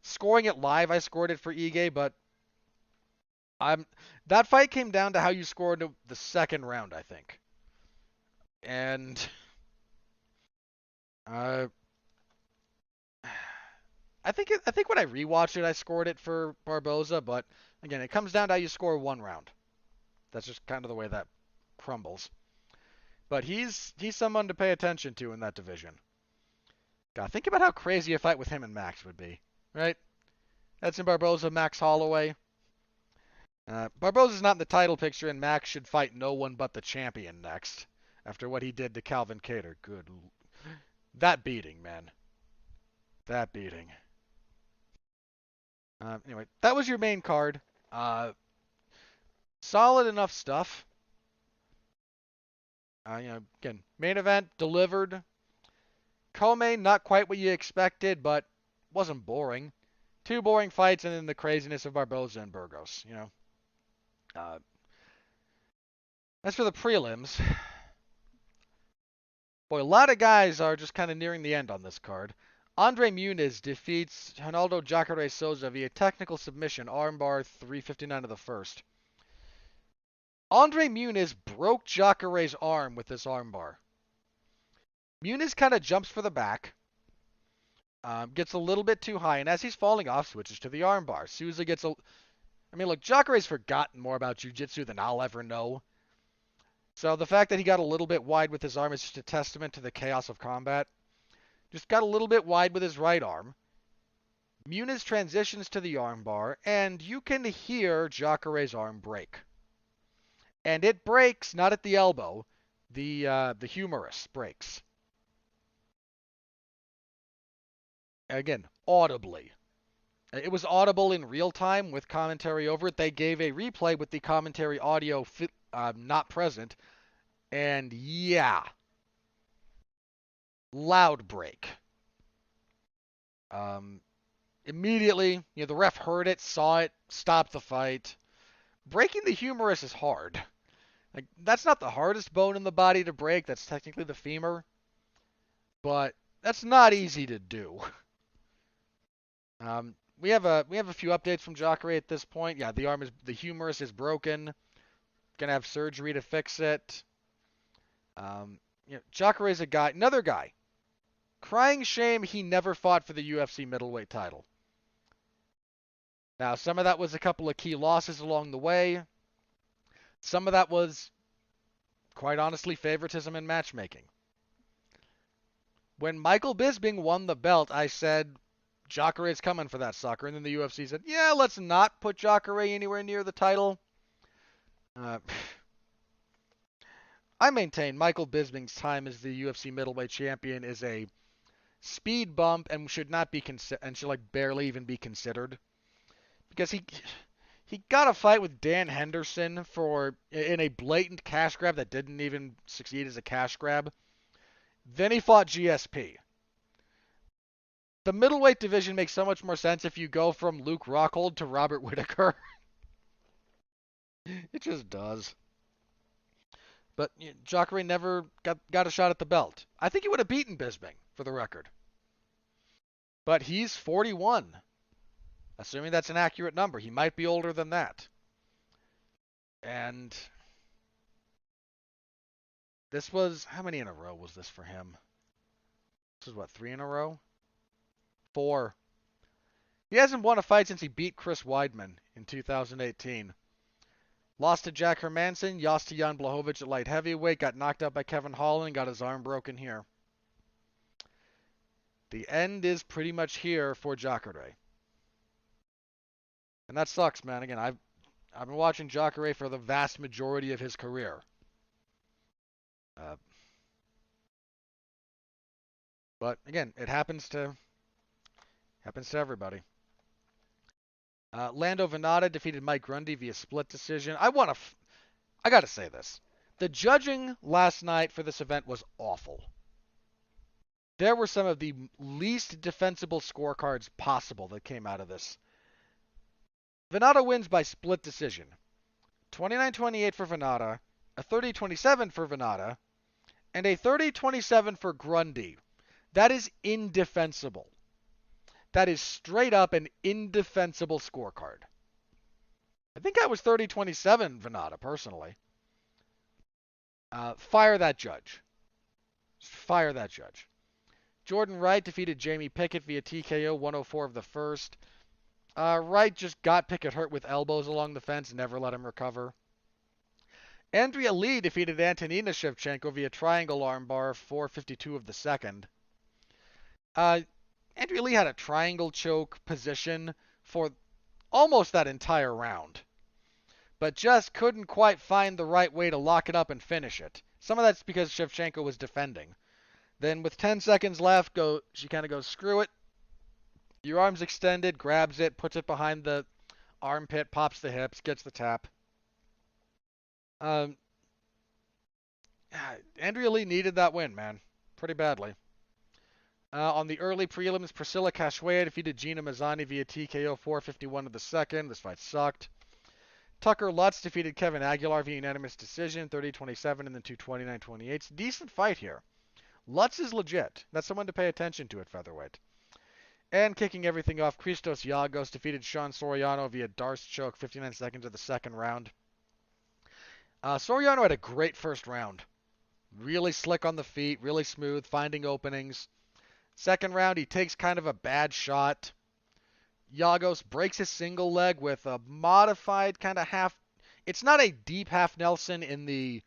Scoring it live, I scored it for Ige, but that fight came down to how you scored the second round, I think. And I think when I rewatched it, I scored it for Barboza, but again, it comes down to how you score one round. That's just kind of the way that crumbles. But he's someone to pay attention to in that division. God, think about how crazy a fight with him and Max would be, right? Edson Barboza, Max Holloway. Barboza's not in the title picture, and Max should fight no one but the champion next. After what he did to Calvin Kattar. That beating, man. That beating. Anyway, that was your main card. Solid enough stuff. Again, main event delivered. Co-main, not quite what you expected, but wasn't boring. Two boring fights, and then the craziness of Barboza and Burgos. As for the prelims, boy, a lot of guys are just kind of nearing the end on this card. Andre Muniz defeats Ronaldo Jacare Souza via technical submission, armbar 359 of the first. Andre Muniz broke Jacare's arm with this armbar. Muniz kind of jumps for the back, gets a little bit too high, and as he's falling off, switches to the armbar. Souza gets a... I mean, look, Jacare's forgotten more about jiu-jitsu than I'll ever know. So the fact that he got a little bit wide with his arm is just a testament to the chaos of combat. Just got a little bit wide with his right arm. Muniz transitions to the armbar, and you can hear Jacare's arm break. And it breaks not at the elbow. The humerus breaks. Again, audibly. It was audible in real time with commentary over it. They gave a replay with the commentary audio not present. And yeah. Loud break. Immediately, the ref heard it, saw it, stopped the fight. Breaking the humerus is hard. Like, that's not the hardest bone in the body to break. That's technically the femur. But that's not easy to do. We have a few updates from Jacare at this point. Yeah, the humerus is broken. Gonna have surgery to fix it. Jacare is another guy. Crying shame he never fought for the UFC middleweight title. Now, some of that was a couple of key losses along the way. Some of that was, quite honestly, favoritism and matchmaking. When Michael Bisping won the belt, I said, Jacare is coming for that sucker. And then the UFC said, yeah, let's not put Jacare anywhere near the title. I maintain Michael Bisping's time as the UFC middleweight champion is a speed bump and should not be should barely even be considered. Because he got a fight with Dan Henderson in a blatant cash grab that didn't even succeed as a cash grab. Then he fought GSP. The middleweight division makes so much more sense if you go from Luke Rockhold to Robert Whittaker. It just does. But Jacare never got a shot at the belt. I think he would have beaten Bisping, for the record. But he's 41. Assuming that's an accurate number. He might be older than that. And this was... How many in a row was this for him? This is what, 3 in a row? 4. He hasn't won a fight since he beat Chris Weidman in 2018. Lost to Jack Hermanson, lost to Jan Blachowicz at light heavyweight, got knocked out by Kevin Holland, got his arm broken here. The end is pretty much here for Jacare. And that sucks, man. Again, I've been watching Jacare for the vast majority of his career. But again, it happens to everybody. Lando Venata defeated Mike Grundy via split decision. I gotta say this. The judging last night for this event was awful. There were some of the least defensible scorecards possible that came out of this. Venata wins by split decision. 29-28 for Venata, a 30-27 for Venata, and a 30-27 for Grundy. That is indefensible. That is straight up an indefensible scorecard. I think I was 30-27 Venata, personally. Fire that judge. Fire that judge. Jordan Wright defeated Jamie Pickett via TKO 104 of the first. Wright just got Pickett hurt with elbows along the fence, never let him recover. Andrea Lee defeated Antonina Shevchenko via triangle armbar 452 of the second. Andrea Lee had a triangle choke position for almost that entire round. but just couldn't quite find the right way to lock it up and finish it. Some of that's because Shevchenko was defending. Then with 10 seconds left, she kind of goes, screw it. Your arm's extended, grabs it, puts it behind the armpit, pops the hips, gets the tap. Um, Andrea Lee needed that win, man. Pretty badly. On the early prelims, Priscilla Cachoeira defeated Gina Mazzani via TKO 4:51 of the second. This fight sucked. Tucker Lutz defeated Kevin Aguilar via unanimous decision, 30-27 and then 229-28. It's a decent fight here. Lutz is legit. That's someone to pay attention to at featherweight. And kicking everything off, Christos Giagos defeated Sean Soriano via Darce choke, 59 seconds of the second round. Soriano had a great first round. Really slick on the feet, really smooth, finding openings. Second round, he takes kind of a bad shot. Giagos breaks his single leg with a modified kind of half. It's not a deep half Nelson in the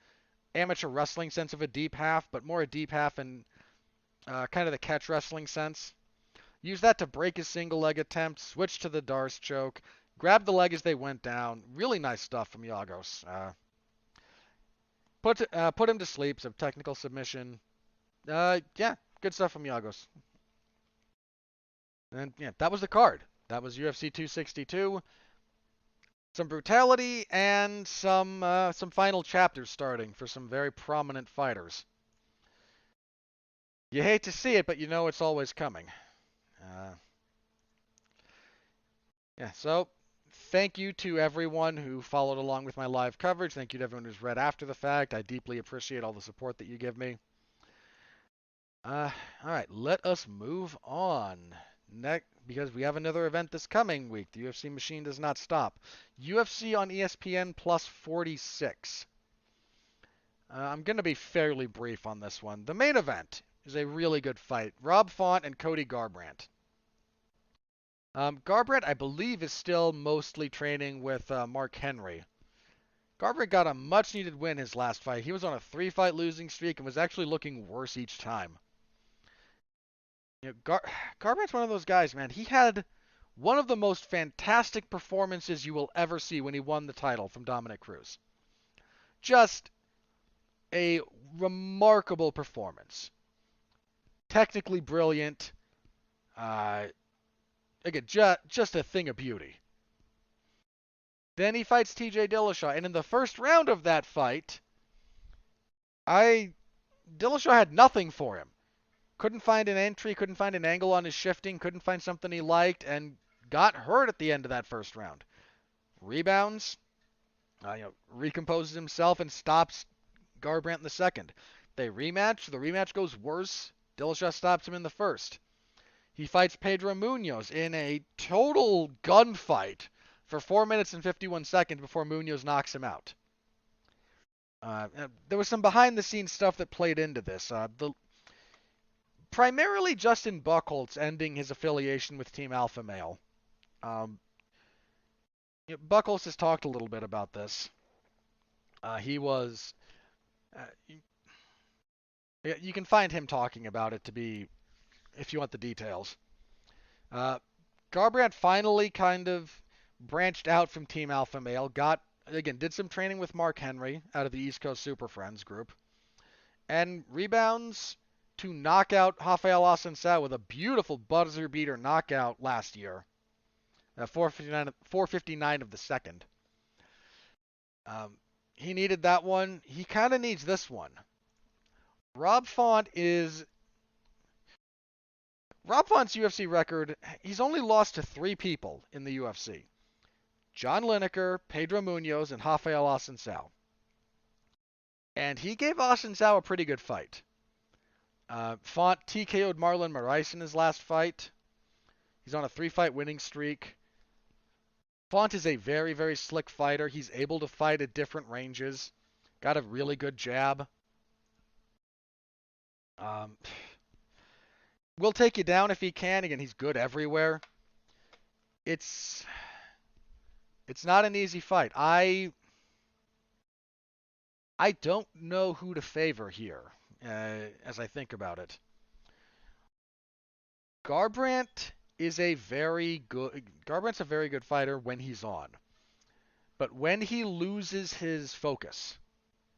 amateur wrestling sense of a deep half, but more a deep half in kind of the catch wrestling sense. Use that to break his single leg attempt, switch to the Darce choke, grab the leg as they went down. Really nice stuff from Giagos. Put him to sleep, some technical submission. Yeah, good stuff from Giagos. And yeah, that was the card. That was UFC 262. Some brutality and some final chapters starting for some very prominent fighters. You hate to see it, but you know it's always coming. Yeah, so thank you to everyone who followed along with my live coverage. Thank you to everyone who's read after the fact. I deeply appreciate all the support that you give me. All right, let us move on. Next, because we have another event this coming week. The UFC machine does not stop. UFC on ESPN plus 46. I'm going to be fairly brief on this one. The main event is a really good fight. Rob Font and Cody Garbrandt. Garbrandt, I believe, is still mostly training with Mark Henry. Garbrandt got a much-needed win his last fight. He was on a 3-fight losing streak and was actually looking worse each time. You know, Garbrandt's one of those guys, man. He had one of the most fantastic performances you will ever see when he won the title from Dominic Cruz. Just a remarkable performance. Technically brilliant. Again, just a thing of beauty. Then he fights TJ Dillashaw, and in the first round of that fight, Dillashaw had nothing for him. Couldn't find an entry, couldn't find an angle on his shifting, couldn't find something he liked, and got hurt at the end of that first round. Rebounds, recomposes himself and stops Garbrandt in the second. They rematch. The rematch goes worse. Dillashaw stops him in the first. He fights Pedro Munoz in a total gunfight for 4 minutes and 51 seconds before Munoz knocks him out. There was some behind-the-scenes stuff that played into this. Primarily Justin Buchholz ending his affiliation with Team Alpha Male. Buchholz has talked a little bit about this. He was... you can find him talking about it if you want the details. Garbrandt finally kind of branched out from Team Alpha Male. Did some training with Mark Henry out of the East Coast Super Friends group. And rebounds to knock out Rafael Assunção with a beautiful buzzer beater knockout last year. 4:59 of the second. He needed that one. He kind of needs this one. Rob Font's UFC record, he's only lost to 3 people in the UFC. John Lineker, Pedro Munoz, and Rafael Assunção. And he gave Assunção a pretty good fight. Font TKO'd Marlon Moraes in his last fight. He's on a 3-fight winning streak. Font is a very, very slick fighter. He's able to fight at different ranges. Got a really good jab. Will take you down if he can. Again, he's good everywhere. It's not an easy fight. I don't know who to favor here, as I think about it. Garbrandt's a very good fighter when he's on. But when he loses his focus,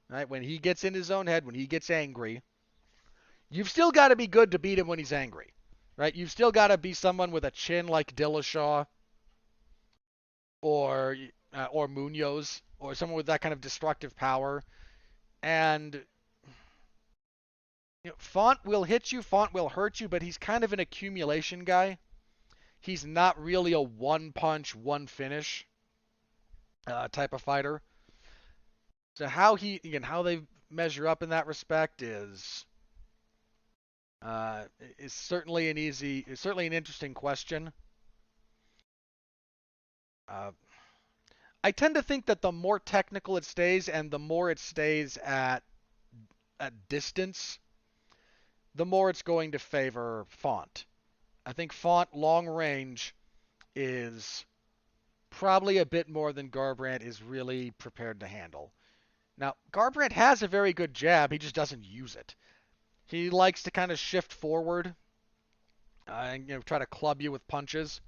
right, when he gets in his own head, when he gets angry, you've still got to be good to beat him when he's angry, right? You've still got to be someone with a chin like Dillashaw or Munoz or someone with that kind of destructive power. And Font will hit you, Font will hurt you, but he's kind of an accumulation guy. He's not really a one punch, one finish type of fighter. So how they measure up in that respect is certainly an interesting question. Uh, I tend to think that the more technical it stays and the more it stays at distance, the more it's going to favor Font. I think Font long range is probably a bit more than Garbrandt is really prepared to handle. Now, Garbrandt has a very good jab, he just doesn't use it. He likes to kind of shift forward and try to club you with punches.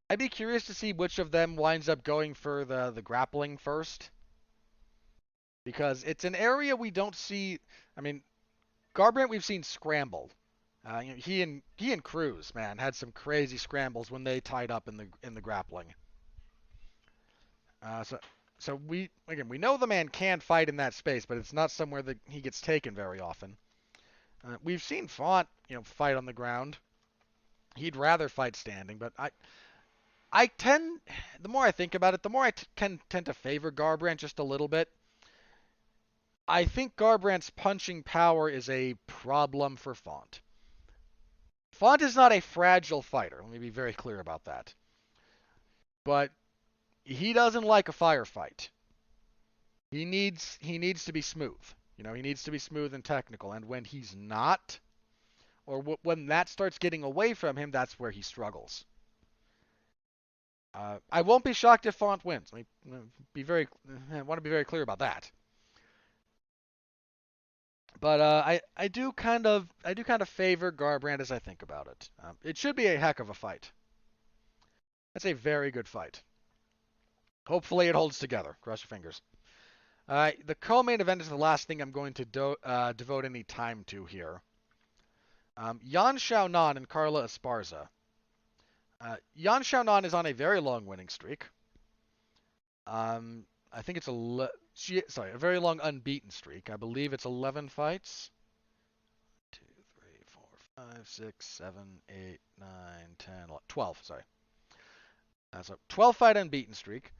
I'd be curious to see which of them winds up going for the grappling first, because it's an area we don't see. I mean, Garbrandt we've seen scramble. He and Cruz, man, had some crazy scrambles when they tied up in the grappling. So we know the man can fight in that space, but it's not somewhere that he gets taken very often. We've seen Font, fight on the ground. He'd rather fight standing, but the more I think about it, the more I tend to favor Garbrandt just a little bit. I think Garbrandt's punching power is a problem for Font. Font is not a fragile fighter. Let me be very clear about that. But he doesn't like a firefight. He needs to be smooth. He needs to be smooth and technical. And when he's not, or when that starts getting away from him, that's where he struggles. I won't be shocked if Font wins. I want to be very clear about that. But I do kind of favor Garbrandt as I think about it. It should be a heck of a fight. That's a very good fight. Hopefully it holds together. Cross your fingers. The co-main event is the last thing I'm going to devote any time to here. Yan Xiaonan and Carla Esparza. Yan Xiaonan is on a very long winning streak. I think it's a very long unbeaten streak. I believe it's 11 fights. 2, 3, 4, 5, 6, 7, 8, 9, 10, 11, 12. Sorry. So 12-fight unbeaten streak.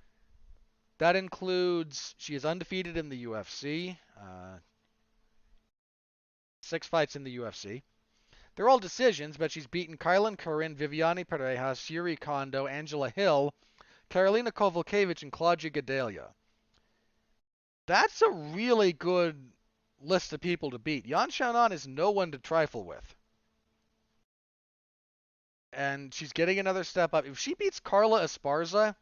That includes she is undefeated in the UFC. 6 fights in the UFC. They're all decisions, but she's beaten Kylan Curran, Viviane Parejas, Yuri Kondo, Angela Hill, Karolina Kowalkiewicz, and Claudia Gadelha. That's a really good list of people to beat. Yan Xiaonan is no one to trifle with. And she's getting another step up. If she beats Carla Esparza,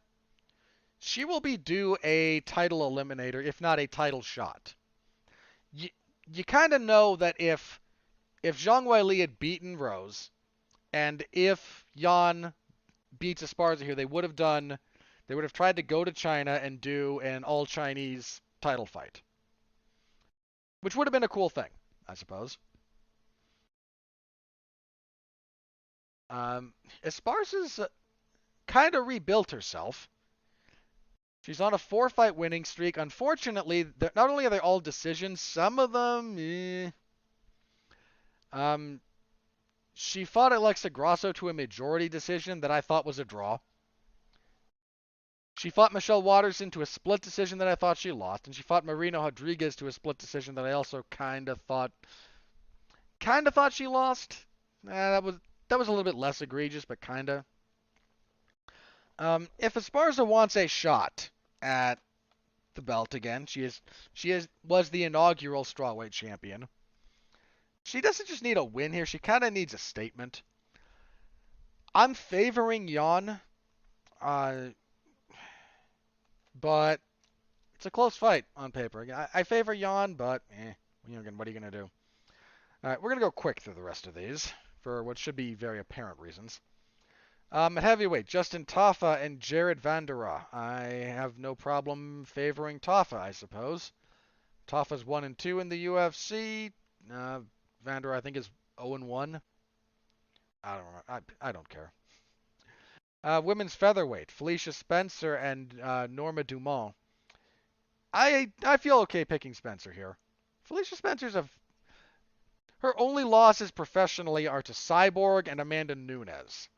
she will be due a title eliminator, if not a title shot. You kind of know that if Zhang Weili had beaten Rose, and if Yan beats Esparza here, they would have tried to go to China and do an all-Chinese title fight. Which would have been a cool thing, I suppose. Esparza's kind of rebuilt herself. She's on a 4-fight winning streak. Unfortunately, not only are they all decisions, some of them, she fought Alexa Grasso to a majority decision that I thought was a draw. She fought Michelle Waters into a split decision that I thought she lost, and she fought Marina Rodriguez to a split decision that I also kind of thought she lost. That was a little bit less egregious, but kind of. If Esparza wants a shot at the belt again, she was the inaugural strawweight champion. She doesn't just need a win here; she kind of needs a statement. I'm favoring Yan, but it's a close fight on paper. I favor Yan, but what are you gonna do? All right, we're gonna go quick through the rest of these for what should be very apparent reasons. At heavyweight, Justin Tafa and Jared Vanderaa. I have no problem favoring Tafa, I suppose. Tafa's 1-2 in the UFC. Vanderaa, I think, is 0-1. I don't know. I don't care. Women's featherweight, Felicia Spencer and Norma Dumont. I feel okay picking Spencer here. Felicia Spencer's her only losses professionally are to Cyborg and Amanda Nunes.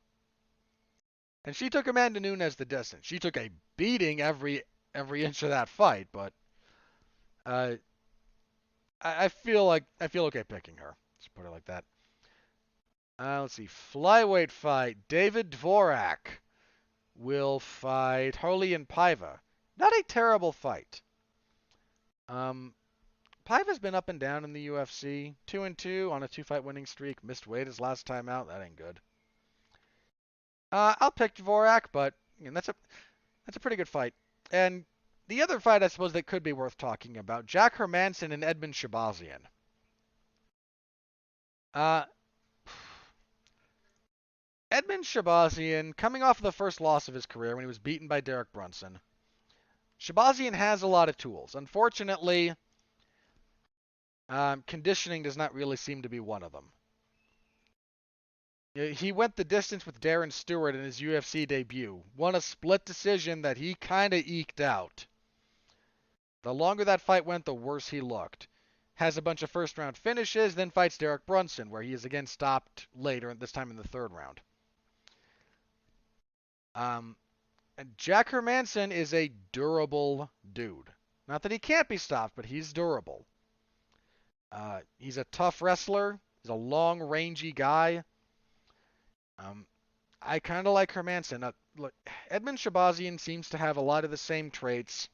And she took Amanda Nunes the distance. She took a beating every inch of that fight, but uh, I feel okay picking her. Let's put it like that. Let's see. Flyweight fight. David Dvorak will fight Raulian Paiva. Not a terrible fight. Paiva's been up and down in the UFC. 2-2 on a 2-fight winning streak. Missed weight his last time out. That ain't good. I'll pick Dvorak, but that's a pretty good fight. And the other fight, I suppose, that could be worth talking about: Jack Hermansson and Edmund Shabazian. Uh, Edmund Shabazian, coming off of the first loss of his career when he was beaten by Derek Brunson. Shabazian has a lot of tools. Unfortunately, conditioning does not really seem to be one of them. He went the distance with Darren Stewart in his UFC debut. Won a split decision that he kind of eked out. The longer that fight went, the worse he looked. Has a bunch of first-round finishes, then fights Derek Brunson, where he is again stopped later, this time in the third round. And Jack Hermansson is a durable dude. Not that he can't be stopped, but he's durable. He's a tough wrestler. He's a long, rangy guy. I kind of like Hermansson. Look, Edmund Shabazian seems to have a lot of the same traits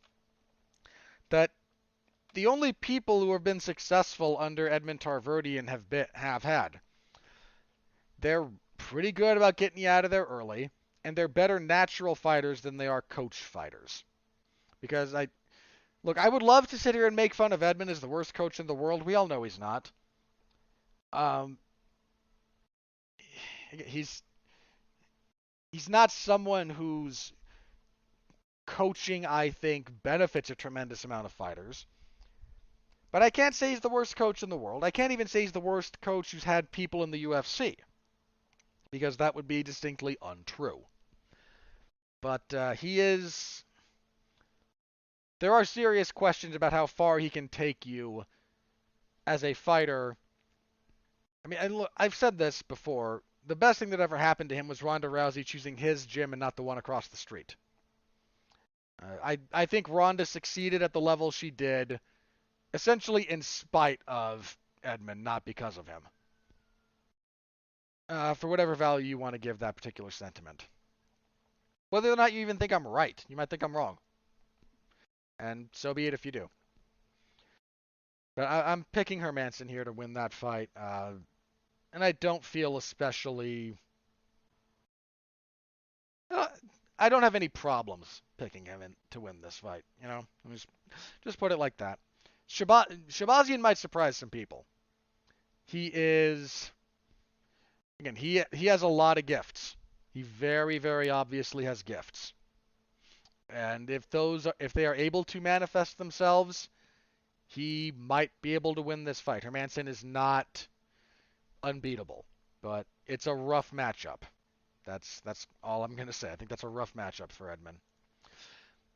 that the only people who have been successful under Edmund Tarverdyan have had. They're pretty good about getting you out of there early, and they're better natural fighters than they are coach fighters. Because I would love to sit here and make fun of Edmund as the worst coach in the world. We all know he's not. He's not someone whose coaching, I think, benefits a tremendous amount of fighters. But I can't say he's the worst coach in the world. I can't even say he's the worst coach who's had people in the UFC, because that would be distinctly untrue. But he is... There are serious questions about how far he can take you as a fighter. I mean, and look, I've said this before. The best thing that ever happened to him was Ronda Rousey choosing his gym and not the one across the street. I think Ronda succeeded at the level she did essentially in spite of Edmund, not because of him. For whatever value you want to give that particular sentiment. Whether or not you even think I'm right. You might think I'm wrong. And so be it if you do. But I'm picking Hermansson here to win that fight. And I don't feel especially... I don't have any problems picking him to win this fight. Just put it like that. Shabazian might surprise some people. He is... Again, he has a lot of gifts. He very, very obviously has gifts. And if they are able to manifest themselves, he might be able to win this fight. Hermansson is not unbeatable, but it's a rough matchup. That's all I'm going to say. I think that's a rough matchup for Edmund.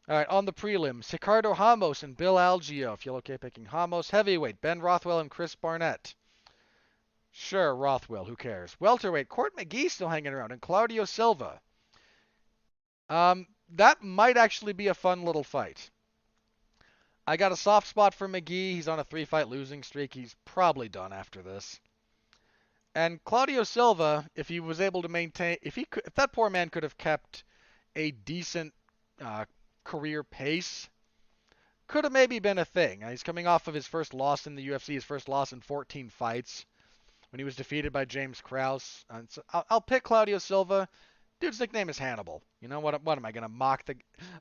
All right, on the prelims, Ricardo Ramos and Bill Algeo. If you're okay picking Ramos. Heavyweight, Ben Rothwell and Chris Barnett. Sure, Rothwell, who cares? Welterweight, Court McGee still hanging around, and Claudio Silva. That might actually be a fun little fight. I got a soft spot for McGee. He's on a 3-fight losing streak. He's probably done after this. And Claudio Silva, if he was able to maintain, if that poor man could have kept a decent career pace, could have maybe been a thing. He's coming off of his first loss in the UFC, his first loss in 14 fights, when he was defeated by James Krause. And so I'll pick Claudio Silva. Dude's nickname is Hannibal. You know what am I gonna mock the?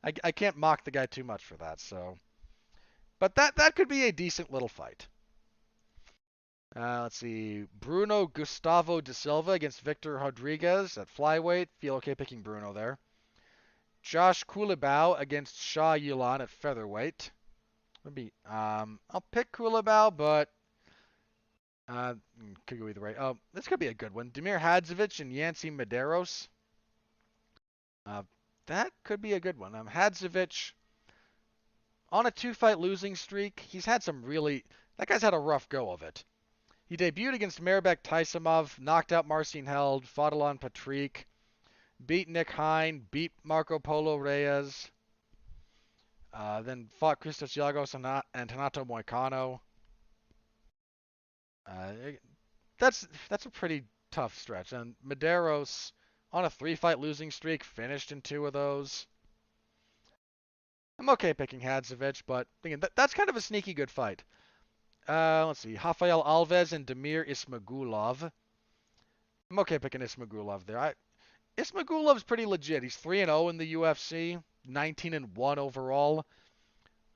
I can't mock the guy too much for that. So, but that could be a decent little fight. Let's see. Bruno Gustavo da Silva against Victor Rodriguez at flyweight. Feel okay picking Bruno there. Josh Kulibau against Shah Yulan at featherweight. I'll pick Kulibau, but could go either way. Oh, this could be a good one. Damir Hadzovic and Yancy Medeiros. Uh, that could be a good one. Hadzovic on a 2-fight losing streak. He's had some really. That guy's had a rough go of it. He debuted against Mairbek Taisimov, knocked out Marcin Held, fought Alon Patrick, beat Nick Hine, beat Marco Polo Reyes, then fought Christos Giagos and Renato Moicano. That's a pretty tough stretch. And Medeiros on a 3-fight losing streak, finished in 2 of those. I'm okay picking Hadzovic, but thinking that's kind of a sneaky good fight. Let's see. Rafael Alves and Damir Ismagulov. I'm okay picking Ismagulov there. Ismagulov's pretty legit. He's 3-0 in the UFC, 19-1 overall.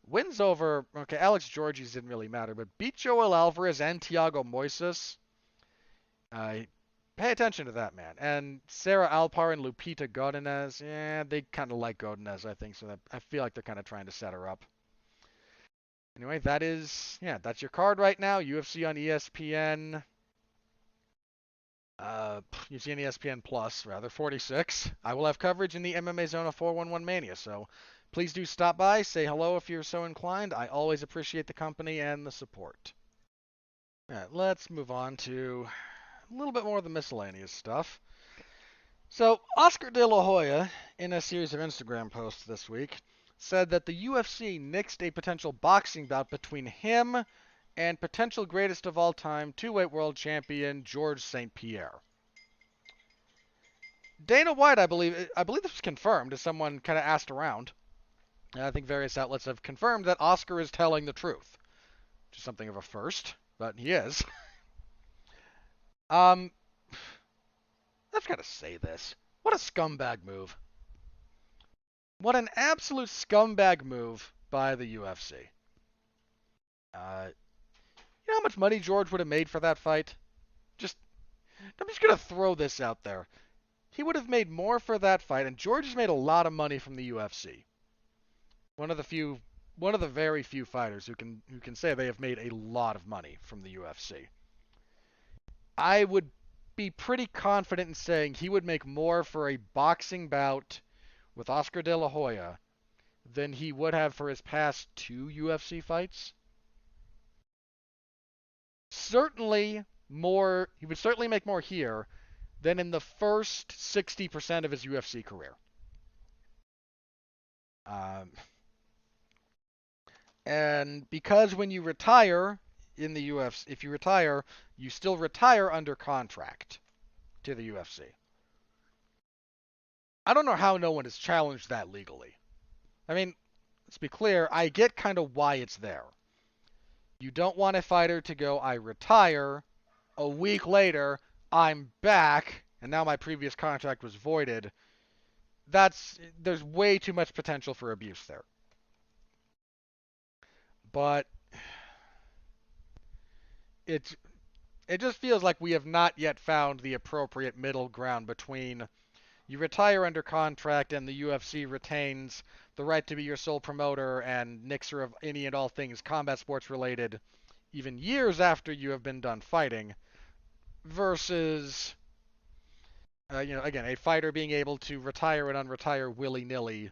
Wins over, okay, Alex Georges didn't really matter, but beat Joel Alvarez and Thiago Moises. Pay attention to that, man. And Sarah Alpar and Lupita Godinez, they kind of like Godinez, I think, so I feel like they're kind of trying to set her up. Anyway, that's your card right now. UFC on ESPN. UFC on ESPN Plus, rather, 46. I will have coverage in the MMA Zone of 411 Mania, so please do stop by, say hello if you're so inclined. I always appreciate the company and the support. All right, let's move on to a little bit more of the miscellaneous stuff. So, Oscar De La Hoya, in a series of Instagram posts this week, said that the UFC nixed a potential boxing bout between him and potential greatest of all time 2-weight world champion Georges St. Pierre. Dana White, I believe this was confirmed as someone kind of asked around. And I think various outlets have confirmed that Oscar is telling the truth, which is something of a first, but he is. I've got to say this. What a scumbag move. What an absolute scumbag move by the UFC. You know how much money George would have made for that fight? I'm just going to throw this out there. He would have made more for that fight, and George has made a lot of money from the UFC. One of the very few fighters who can say they have made a lot of money from the UFC. I would be pretty confident in saying he would make more for a boxing bout with Oscar De La Hoya than he would have for his past 2 UFC fights. Certainly more. He would certainly make more here than in the first 60% of his UFC career. And because when you retire in the UFC, if you retire, you still retire under contract to the UFC. I don't know how no one has challenged that legally. I mean, let's be clear, I get kind of why it's there. You don't want a fighter to go, I retire, a week later, I'm back, and now my previous contract was voided. There's way too much potential for abuse there. But it just feels like we have not yet found the appropriate middle ground between you retire under contract and the UFC retains the right to be your sole promoter and nixer of any and all things combat sports related even years after you have been done fighting versus again, a fighter being able to retire and unretire willy-nilly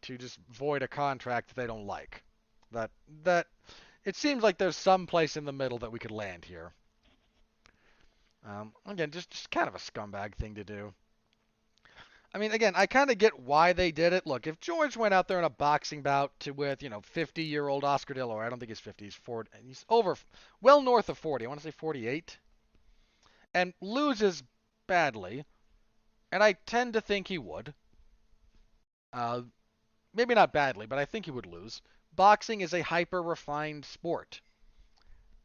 to just void a contract that they don't like. That it seems like there's some place in the middle that we could land here. Again, just kind of a scumbag thing to do. I mean, again, I kind of get why they did it. Look, if George went out there in a boxing bout with 50-year-old Oscar De La Hoya, I don't think he's 50, he's 40, he's well north of 40. I want to say 48, and loses badly, and I tend to think he would. Maybe not badly, but I think he would lose. Boxing is a hyper-refined sport.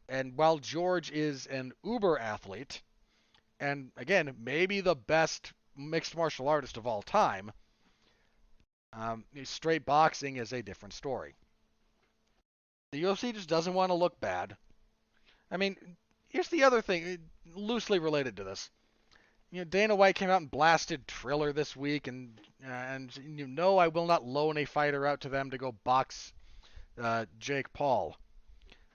And while George is an uber athlete, and again, maybe the best mixed martial artist of all time, straight boxing is a different story. The UFC just doesn't want to look bad. I mean, here's the other thing, loosely related to this. Dana White came out and blasted Triller this week, and I will not loan a fighter out to them to go box Jake Paul.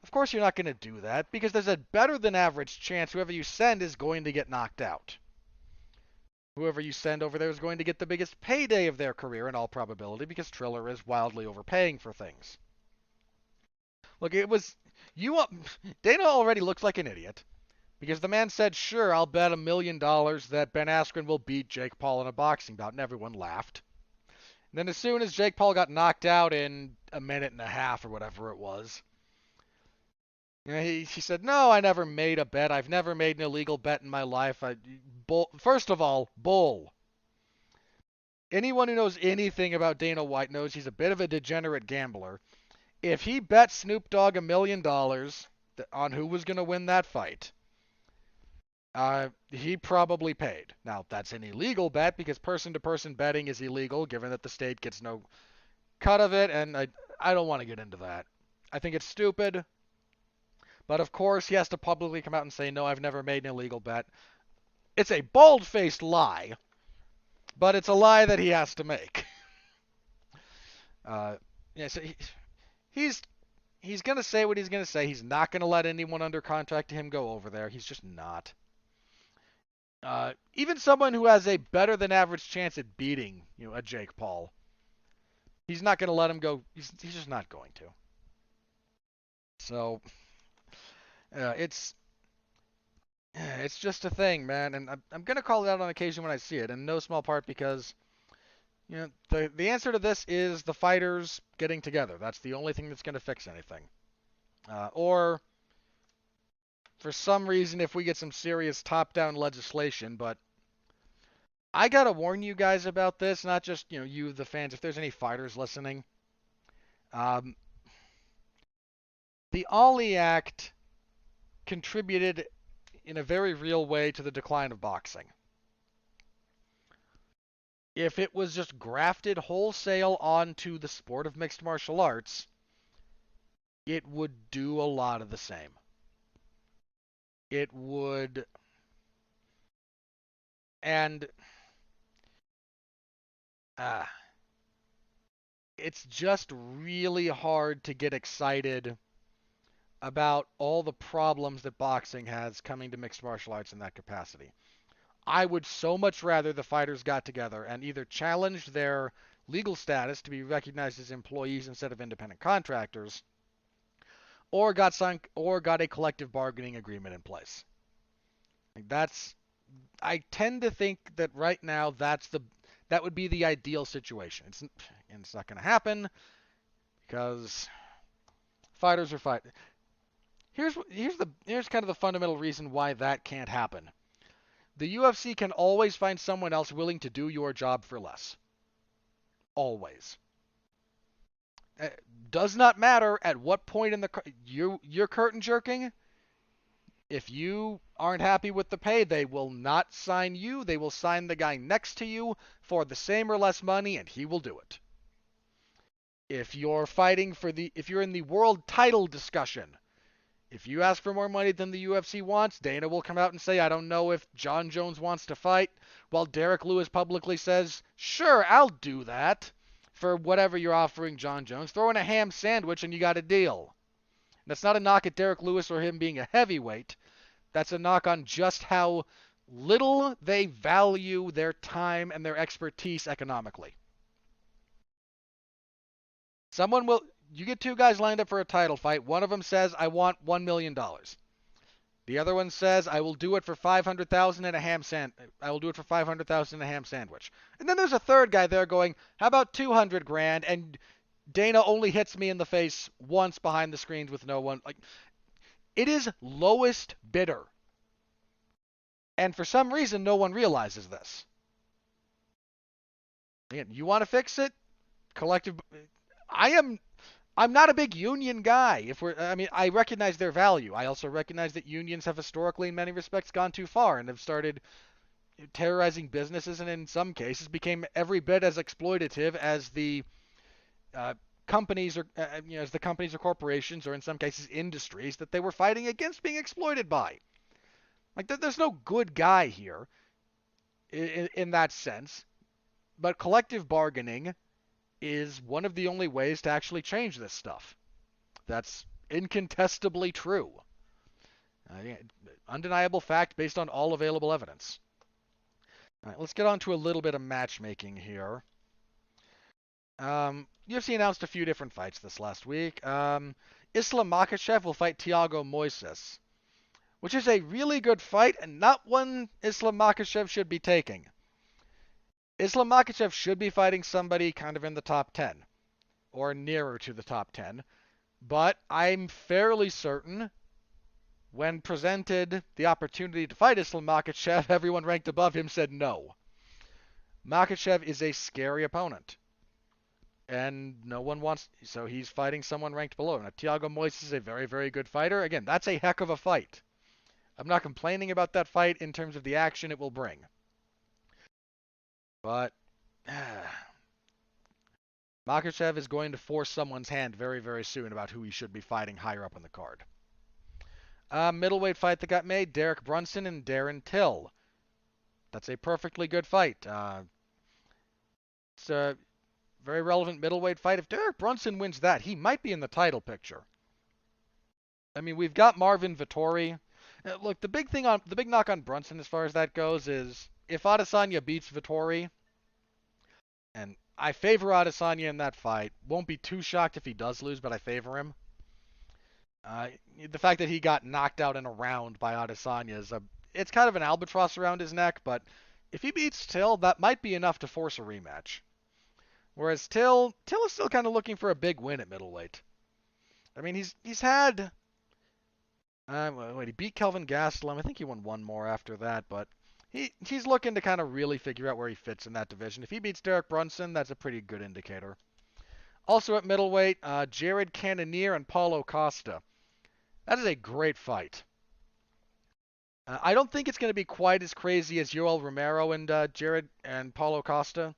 Of course you're not going to do that, because there's a better than average chance whoever you send is going to get knocked out. Whoever you send over there is going to get the biggest payday of their career in all probability, because Triller is wildly overpaying for things. Look, Dana already looks like an idiot, because the man said, sure, I'll bet $1 million that Ben Askren will beat Jake Paul in a boxing bout, and everyone laughed. And then as soon as Jake Paul got knocked out in a minute and a half or whatever it was, he said, no, I never made a bet. I've never made an illegal bet in my life. First of all, bull. Anyone who knows anything about Dana White knows he's a bit of a degenerate gambler. If he bet Snoop Dogg $1 million on who was going to win that fight, he probably paid. Now, that's an illegal bet because person-to-person betting is illegal, given that the state gets no cut of it, and I don't want to get into that. I think it's stupid. But of course, he has to publicly come out and say, no, I've never made an illegal bet. It's a bald-faced lie, but it's a lie that he has to make. So he's going to say what he's going to say. He's not going to let anyone under contract to him go over there. He's just not. Even someone who has a better than average chance at beating, a Jake Paul, he's not going to let him go. He's just not going to. So it's just a thing, man, and I'm gonna call it out on occasion when I see it, in no small part because the answer to this is the fighters getting together. That's the only thing that's gonna fix anything. Or for some reason, if we get some serious top-down legislation, but I gotta warn you guys about this, not just you the fans. If there's any fighters listening, the Ollie Act contributed in a very real way to the decline of boxing. If it was just grafted wholesale onto the sport of mixed martial arts, it would do a lot of the same. It would, and it's just really hard to get excited about all the problems that boxing has coming to mixed martial arts in that capacity. I would so much rather the fighters got together and either challenged their legal status to be recognized as employees instead of independent contractors, or got a collective bargaining agreement in place. I tend to think that right now that would be the ideal situation. It's not going to happen because fighters are fighting. Here's kind of the fundamental reason why that can't happen. The UFC can always find someone else willing to do your job for less. Always. Does not matter at what point in you're curtain jerking. If you aren't happy with the pay, they will not sign you. They will sign the guy next to you for the same or less money, and he will do it. If you're in the world title discussion, if you ask for more money than the UFC wants, Dana will come out and say, I don't know if John Jones wants to fight, while Derek Lewis publicly says, sure, I'll do that for whatever you're offering John Jones. Throw in a ham sandwich and you got a deal. And that's not a knock at Derek Lewis or him being a heavyweight. That's a knock on just how little they value their time and their expertise economically. You get two guys lined up for a title fight. One of them says, I want $1 million. The other one says, I will do it for $500,000 and a ham sandwich. And then there's a third guy there going, how about $200,000? And Dana only hits me in the face once behind the screens with no one. It is lowest bidder. And for some reason, no one realizes this. Again, you want to fix it? I'm not a big union guy. I recognize their value. I also recognize that unions have historically, in many respects, gone too far and have started terrorizing businesses, and in some cases became every bit as exploitative as the companies or corporations, or in some cases industries that they were fighting against being exploited by. Like, there's no good guy here in that sense, but collective bargaining is one of the only ways to actually change this stuff. That's incontestably true. Yeah, undeniable fact based on all available evidence. All right, let's get on to a little bit of matchmaking here. UFC announced a few different fights this last week. Islam Makhachev will fight Thiago Moises, which is a really good fight and not one Islam Makhachev should be taking. Islam Makhachev should be fighting somebody kind of in the top 10 or nearer to the top 10, but I'm fairly certain when presented the opportunity to fight Islam Makhachev, everyone ranked above him said no. Makhachev is a scary opponent. And no one wants, so he's fighting someone ranked below him. Now, Thiago Moises is a very, very good fighter. Again, that's a heck of a fight. I'm not complaining about that fight in terms of the action it will bring. But Makhachev is going to force someone's hand very, very soon about who he should be fighting higher up on the card. Middleweight fight that got made, Derek Brunson and Darren Till. That's a perfectly good fight. It's a very relevant middleweight fight. If Derek Brunson wins that, he might be in the title picture. I mean, we've got Marvin Vettori. Look, the big knock on Brunson as far as that goes is if Adesanya beats Vettori, and I favor Adesanya in that fight. Won't be too shocked if he does lose, but I favor him. The fact that he got knocked out in a round by Adesanya it's kind of an albatross around his neck, but if he beats Till, that might be enough to force a rematch. Whereas Till is still kind of looking for a big win at middleweight. I mean, he's had he beat Kelvin Gastelum. I think he won one more after that, but he's looking to kind of really figure out where he fits in that division. If he beats Derek Brunson, that's a pretty good indicator. Also at middleweight, Jared Cannonier and Paulo Costa. That is a great fight. I don't think it's going to be quite as crazy as Yoel Romero and Jared and Paulo Costa,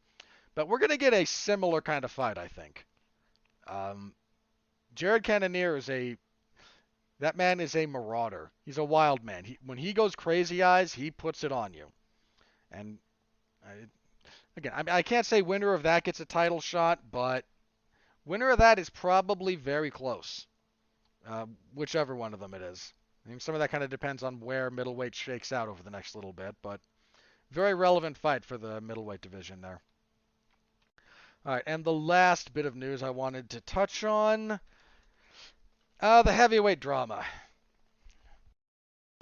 but we're going to get a similar kind of fight, I think. Jared Cannonier that man is a marauder. He's a wild man. When he goes crazy eyes, he puts it on you. And again, I can't say winner of that gets a title shot, but winner of that is probably very close. Whichever one of them it is. I mean, some of that kind of depends on where middleweight shakes out over the next little bit, but very relevant fight for the middleweight division there. All right, and the last bit of news I wanted to touch on, the heavyweight drama.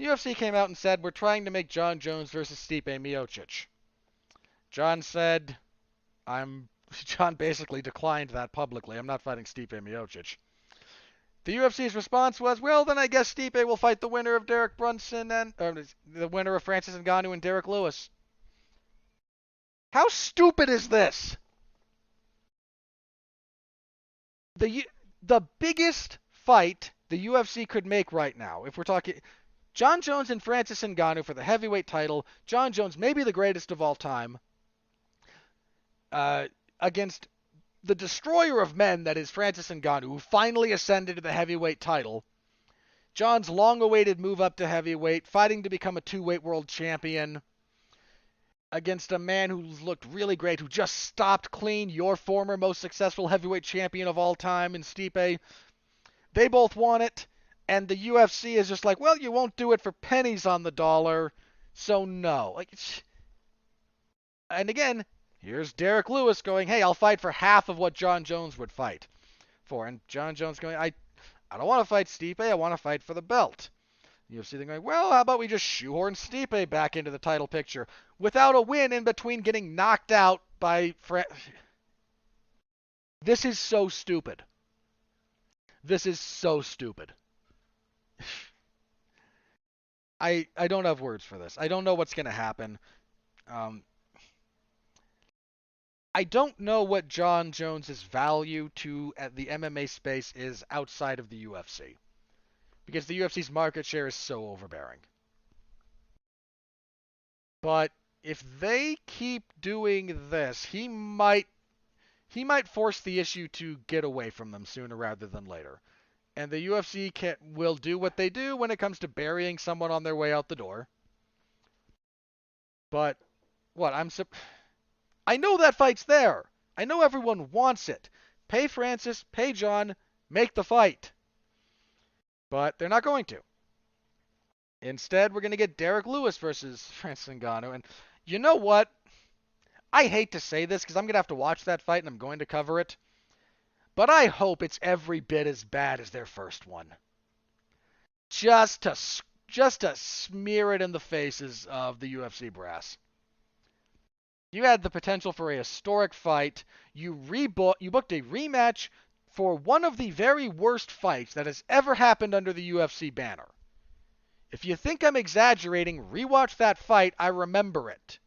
UFC came out and said, we're trying to make Jon Jones versus Stipe Miocic. Jon basically declined that publicly. I'm not fighting Stipe Miocic. The UFC's response was, well, then I guess Stipe will fight the winner of Derek Brunson or the winner of Francis Ngannou and Derek Lewis. How stupid is this? The biggest fight the UFC could make right now, if we're talking Jon Jones and Francis Ngannou for the heavyweight title, Jon Jones maybe the greatest of all time, against the destroyer of men, that is Francis Ngannou, who finally ascended to the heavyweight title. Jon's long-awaited move up to heavyweight, fighting to become a two-weight world champion against a man who's looked really great, who just stopped clean your former most successful heavyweight champion of all time in Stipe. They both want it, and the UFC is just like, well, you won't do it for pennies on the dollar, so no. And again, here's Derek Lewis going, hey, I'll fight for half of what Jon Jones would fight for. And Jon Jones going, I don't want to fight Stipe, I want to fight for the belt. UFC then going, well, how about we just shoehorn Stipe back into the title picture without a win in between getting knocked out by This is so stupid. This is so stupid. I don't have words for this. I don't know what's going to happen. I don't know what Jon Jones' value to the MMA space is outside of the UFC. Because the UFC's market share is so overbearing. But if they keep doing this, he might force the issue to get away from them sooner rather than later. And the UFC will do what they do when it comes to burying someone on their way out the door. But what? I know that fight's there. I know everyone wants it. Pay Francis, pay John, make the fight. But they're not going to. Instead, we're going to get Derek Lewis versus Francis Ngannou. And you know what? I hate to say this because I'm going to have to watch that fight and I'm going to cover it. But I hope it's every bit as bad as their first one. Just to smear it in the faces of the UFC brass. You had the potential for a historic fight. You booked a rematch for one of the very worst fights that has ever happened under the UFC banner. If you think I'm exaggerating, rewatch that fight. I remember it.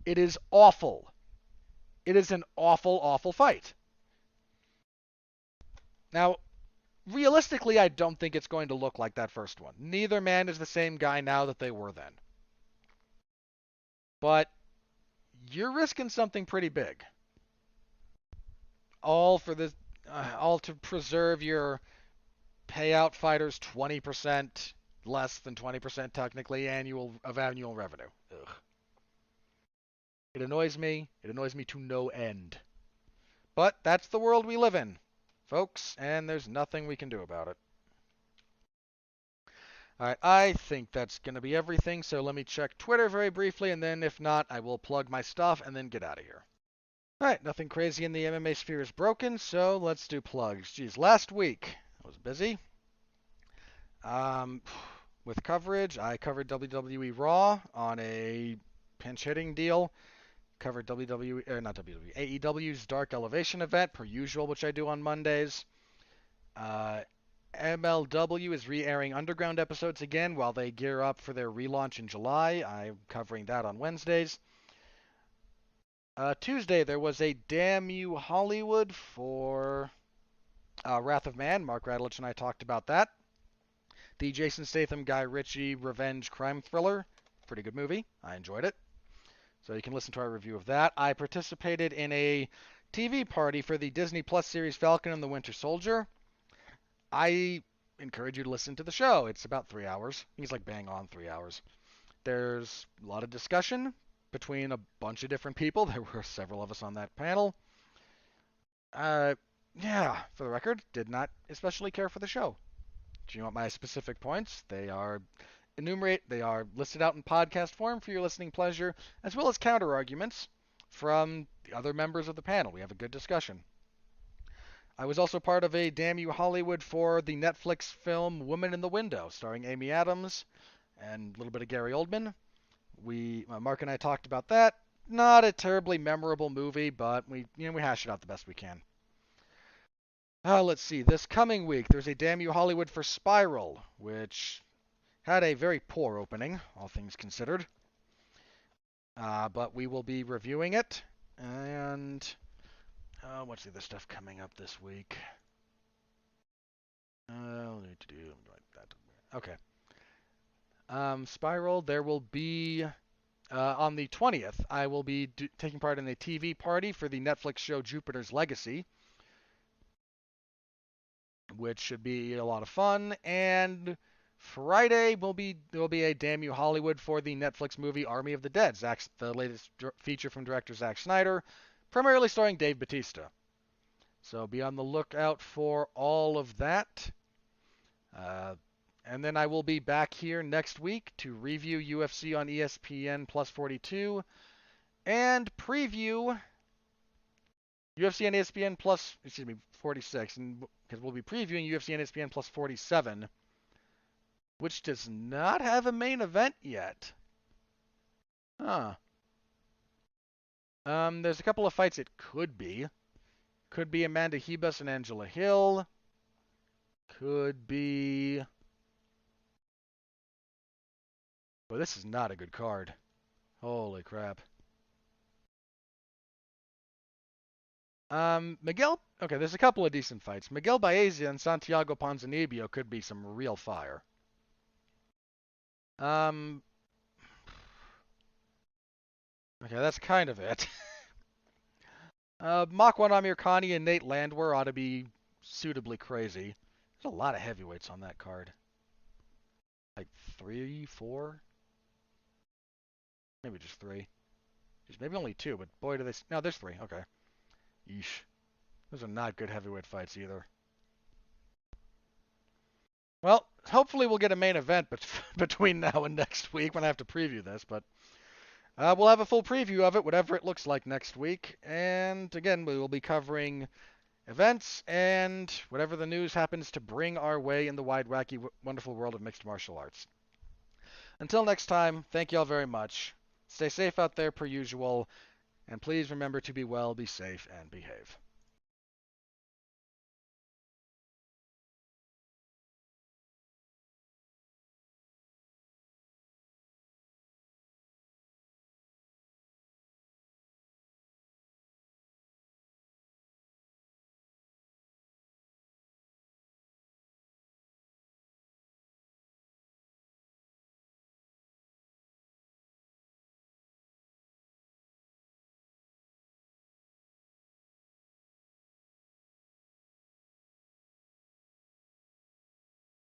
It is awful. It is an awful, awful fight. Now, realistically, I don't think it's going to look like that first one. Neither man is the same guy now that they were then. But you're risking something pretty big. All to preserve your payout fighters 20%, less than 20% technically annual revenue. Ugh. It annoys me. It annoys me to no end. But that's the world we live in, folks, and there's nothing we can do about it. Alright, I think that's going to be everything, so let me check Twitter very briefly, and then if not, I will plug my stuff and then get out of here. Alright, nothing crazy in the MMA sphere is broken, so let's do plugs. Geez, last week I was busy. With coverage, I covered WWE Raw on a pinch hitting deal. Covered AEW's Dark Elevation event, per usual, which I do on Mondays. MLW is re-airing Underground episodes again while they gear up for their relaunch in July. I'm covering that on Wednesdays. Tuesday, there was a Damn You Hollywood for Wrath of Man. Mark Radulich and I talked about that. The Jason Statham, Guy Ritchie revenge crime thriller. Pretty good movie. I enjoyed it. So you can listen to our review of that. I participated in a TV party for the Disney Plus series Falcon and the Winter Soldier. I encourage you to listen to the show. It's about 3 hours. He's like bang on 3 hours. There's a lot of discussion between a bunch of different people. There were several of us on that panel. Yeah, for the record, did not especially care for the show. Do you want my specific points? They are listed out in podcast form for your listening pleasure, as well as counter arguments from the other members of the panel. We have a good discussion. I was also part of a Damn You Hollywood for the Netflix film Woman in the Window, starring Amy Adams and a little bit of Gary Oldman. Mark and I talked about that. Not a terribly memorable movie, but we hash it out the best we can. Let's see. This coming week, there's a Damn You Hollywood for Spiral, which had a very poor opening, all things considered. But we will be reviewing it. And what's the other stuff coming up this week? Okay. Spiral, there will be on the 20th, I will be taking part in a TV party for the Netflix show Jupiter's Legacy, which should be a lot of fun. And Friday will be a Damn You Hollywood for the Netflix movie Army of the Dead, the latest feature from director Zack Snyder, primarily starring Dave Bautista. So be on the lookout for all of that. And then I will be back here next week to review UFC on ESPN Plus 42 and preview UFC on ESPN Plus, 46, and because we'll be previewing UFC on ESPN Plus 47, which does not have a main event yet. Huh. There's a couple of fights it could be. Could be Amanda Hebus and Angela Hill. Could be... But this is not a good card. Holy crap. Miguel... Okay, there's a couple of decent fights. Miguel Baeza and Santiago Ponzinibbio could be some real fire. Okay, that's kind of it. Makwan Amirkhani and Nate Landwehr ought to be suitably crazy. There's a lot of heavyweights on that card. Like 3, 4? Maybe just 3. Jeez, maybe only 2, but boy, do they... No, there's 3. Okay. Yeesh. Those are not good heavyweight fights either. Well, hopefully we'll get a main event between now and next week when I have to preview this, but we'll have a full preview of it, whatever it looks like next week. And again, we will be covering events and whatever the news happens to bring our way in the wide, wacky, wonderful world of mixed martial arts. Until next time, thank you all very much. Stay safe out there per usual, and please remember to be well, be safe, and behave.